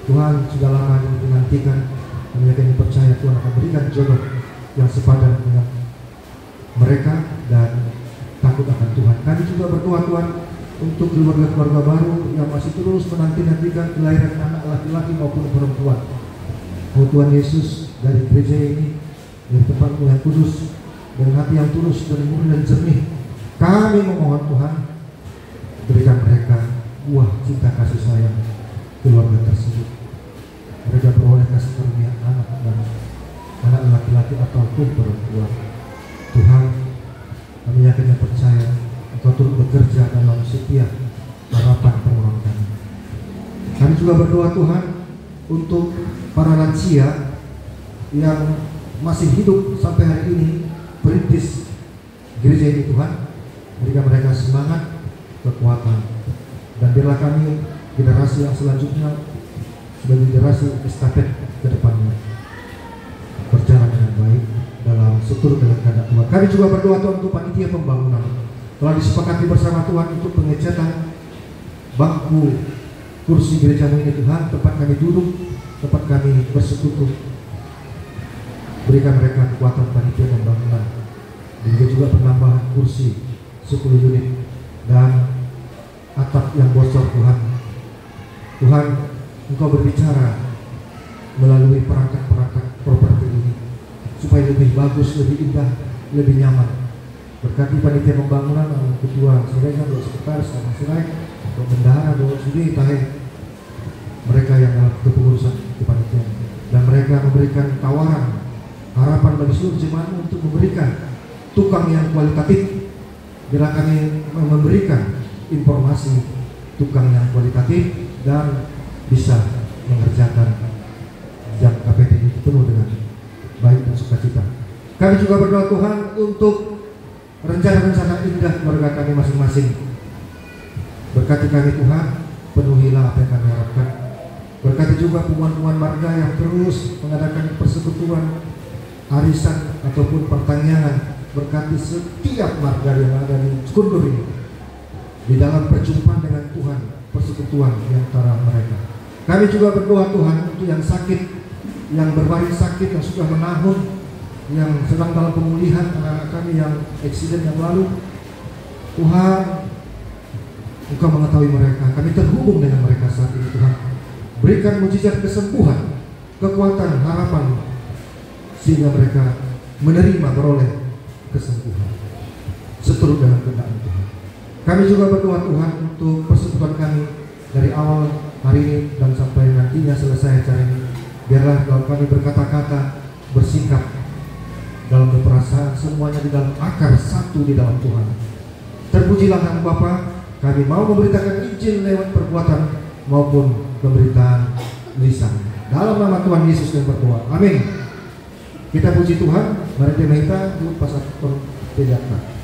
Tuhan sudah lama dinantikan, kami yakin percaya Tuhan akan berikan jodoh yang sepadan dengan mereka dan takut akan Tuhan. Kami juga berdoa Tuhan untuk keluarga-keluarga baru yang masih terus menanti-nantikan kelahiran anak laki-laki maupun perempuan. Oh Tuhan Yesus, dari gereja ini, dari tempat-Mu yang kudus, dengan hati yang tulus dan murni dan jernih, kami memohon Tuhan, berikan mereka buah cinta kasih sayang keluarga tersebut. Mereka beroleh kasih karunia anak dan anak laki-laki ataupun perempuan. Tuhan, kami yakin dan percaya Engkau turut bekerja dalam setiap harapan permohonan kami. Kami juga berdoa Tuhan untuk para lansia yang masih hidup sampai hari ini, perintis gereja ini Tuhan. Berikan mereka semangat, kekuatan, dan biarlah kami generasi yang selanjutnya sebagai generasi estafet ke depannya berjalan dengan baik dalam seturut dengan kehendak Tuhan. Kami juga berdoa Tuhan untuk panitia pembangunan. Telah disepakati bersama Tuhan untuk pengecatan bangku kursi gereja-Mu ini Tuhan, tempat kami duduk, tempat kami bersekutu. Berikan mereka kekuatan panitia pembangunan. Dan juga penambahan kursi 10 unit dan atap yang bocor Tuhan. Tuhan, Engkau berbicara melalui perangkat-perangkat properti ini supaya lebih bagus, lebih indah, lebih nyaman. Berkati panitia pembangunan, ketua sirekan, doa sekretaris, sama sirai, doa bendahara, doa sudi, tahe, mereka yang dalam kepengurusan kepanitiaan, dan mereka memberikan tawaran harapan bagi seluruh jemaat untuk memberikan tukang yang kualitatif. Bila kami memberikan informasi tukang yang kualitatif dan bisa mengerjakan jam KPT itu penuh dengan baik dan sukacita. Kami juga berdoa Tuhan untuk rencana-rencana indah keluarga kami masing-masing. Berkati kami Tuhan, penuhilah apa yang kami harapkan. Berkati juga pengumuman marga yang terus mengadakan persekutuan, arisan ataupun pertanyaan. Berkati setiap marga yang ada di Kundur ini di dalam perjumpaan dengan Tuhan, persekutuan di antara mereka. Kami juga berdoa Tuhan untuk yang sakit, yang berbaring sakit, yang sudah menahun, yang sedang dalam pemulihan, anak-anak kami yang eksiden yang lalu. Tuhan, Engkau mengetahui mereka. Kami terhubung dengan mereka saat ini Tuhan. Berikan mujizat kesembuhan, kekuatan, harapan, sehingga mereka menerima, beroleh kesembuhan seturut dengan kehendak Tuhan. Kami juga berdoa Tuhan untuk persekutuan kami dari awal hari ini dan sampai nantinya selesai acara ini. Biarlah kalau kami berkata-kata, bersikap, dalam perasaan, semuanya di dalam akar satu di dalam Tuhan. Terpujilah nama Bapa. Kami mau memberitakan Injil lewat perbuatan maupun pemberitaan lisan. Dalam nama Tuhan Yesus yang berdoa. Amin. Kita puji Tuhan. Mari kita dulu pasal penjelasan.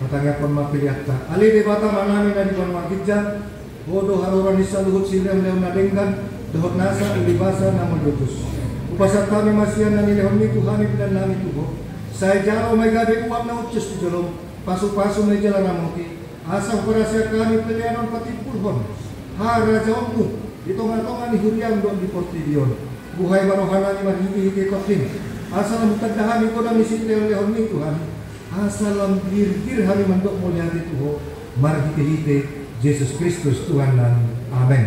Matangnya pun mapiliatta. Ali di bata manami na di Banua Gijang. Bodo haruran isa luhut silem leon nadengkan. Dohot nasa ilibasa na madutus. Upasat kami masyan na nilehon mi Tuhani pinan nami tuho. Saya jaro may gabi uwam na utsus di jolong. Pasu-pasu may jalan ramoti. Asal perasya kami pilihanon patipulhon. Hara jawabmu. Ditongan-tongan ni huriang doon di portidion. Buhay marohana ni marhiti-hiti kotin. Asal mutagdahan ko na misit leon mi Tuhan. Asal lamgir-gir kami mandok mulia di tuho. Marhiti-hiti Yesus Kristus Tuhan dan amin.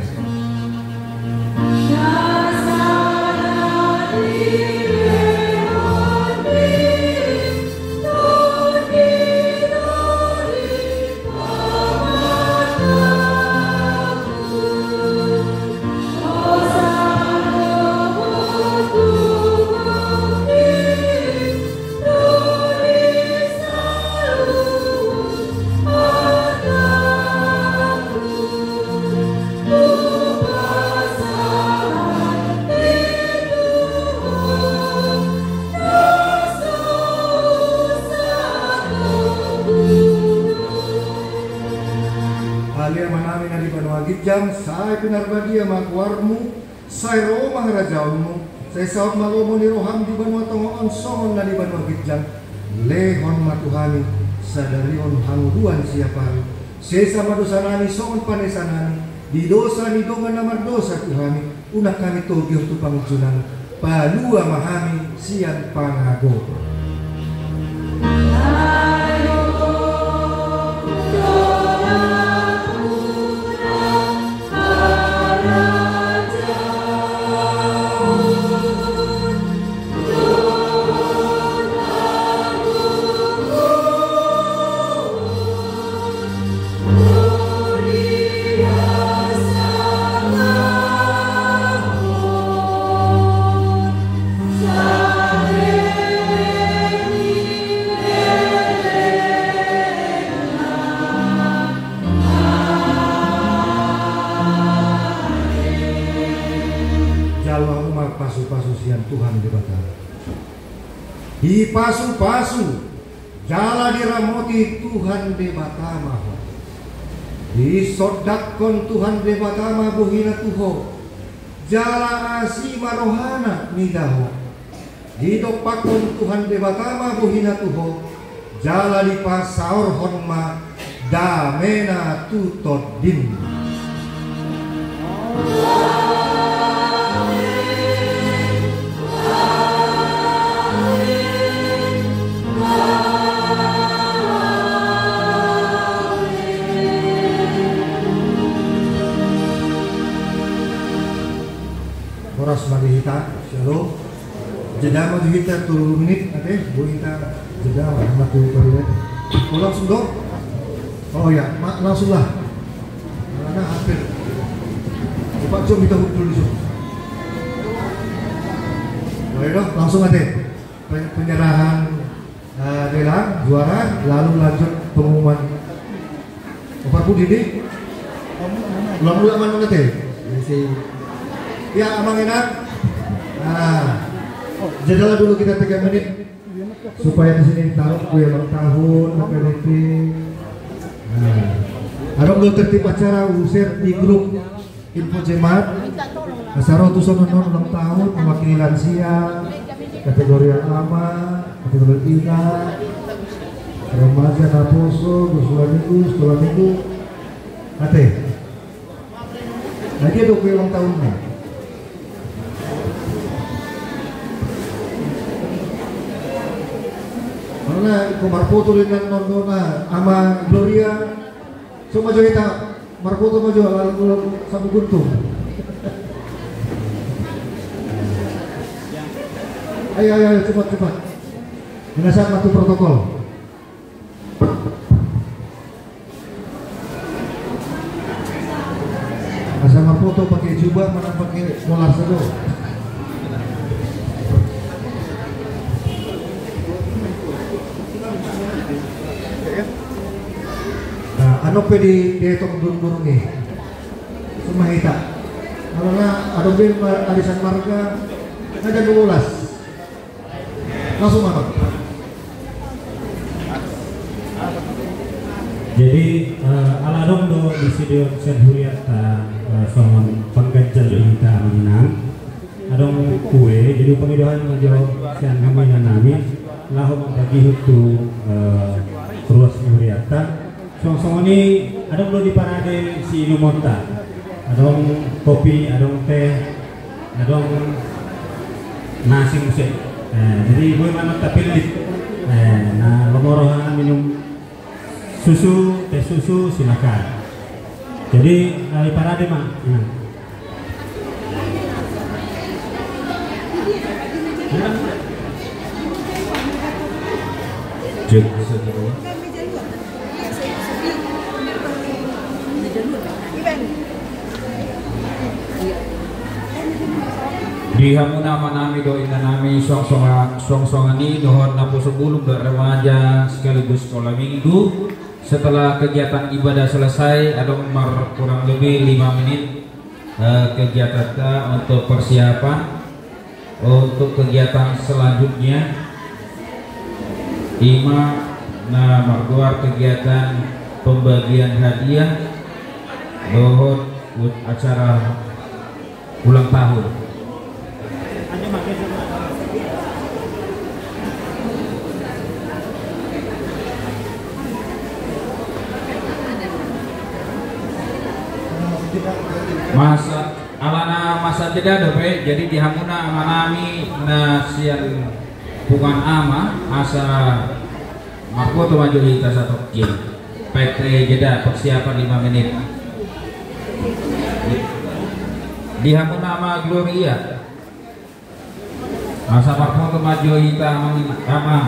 Gijang, saya pinarbadia magwarmu, saya Roma harajaunmu, saya saot malomo ni roham di Banua Tongoon songon na di Banua Gijang, lehon matuhani, sadarion hanguduan siapari, sesa madosanani songon panesanani, di dosa ni dongan namar dosa Tuhani, unak kami togyo tu pangjunan, palua mahami sian pangago. Tuhan di bata. Di pasu-pasu jala diramoti Tuhan di bata maho. Di sodakon Tuhan di bata ma buhina tuho. Jala asima rohana midaho. Di dopakon Tuhan di bata ma buhina tuho. Jala di pasaur honma damena tutod din. Oras madihita, shalom. Jeda madihita 2 menit, ate, buhita jeda, anak tuh toilet. Oh langsung dong? Oh ya, langsung lah. Karena hampir. Coba jom kita dulu jom. Boleh dong, langsung ate. Penyerahan lelang juara, lalu lanjut pengumuman. Bapak Budi di, ulang mana ate? Ya, Amang enak. Nah, jadilah dulu kita 3 menit supaya di sini taruh kue ulang tahun, PDP. Nah, ada belum tertib acara usir di grup info jemaat. Asaro tu sono ulang tahun mewakili lansia, kategori yang lama, kategori ingat, remaja naposo, sekolah minggu, ate. Lagi ada kue ulang tahunnya. Karena Marpoto dengan nondona ama Gloria, so maju kita Marpoto maju lalu sampai guntung. Ayo cepat. Menasah matu protokol. Asal Marpoto pakai jubah, mana pakai molar saja. Ano pwede dito gurung-gurung nih sumahita karena ada bil arisan marga ada 12 langsung apa Jadi aladong do di video sen Huliata songon pengganjal kita menang adong kue jadi pengidohan ngajo sen kami nami lahu membagi itu terus Huliata song ini adong do di parade si Numonta adong kopi adong teh adong nasi musik jadi gue mana tapilih nah lomorohan minum susu, teh susu silakan. Jadi di parade mah. Cek di hamuna manami doin nami songsongani dohon napu sebelum remaja sekaligus sekolah minggu. Setelah kegiatan ibadah selesai, ada kurang lebih 5 menit kegiatan untuk persiapan untuk kegiatan selanjutnya. Margoar kegiatan pembagian hadiah dohon acara ulang tahun. Masa jeda dope jadi di hamuna amanami nasian pungan ama asa maku tu maju kita satu kim pekre jeda persiapan 5 menit di hamuna ama Gloria masa maku tu maju kita ama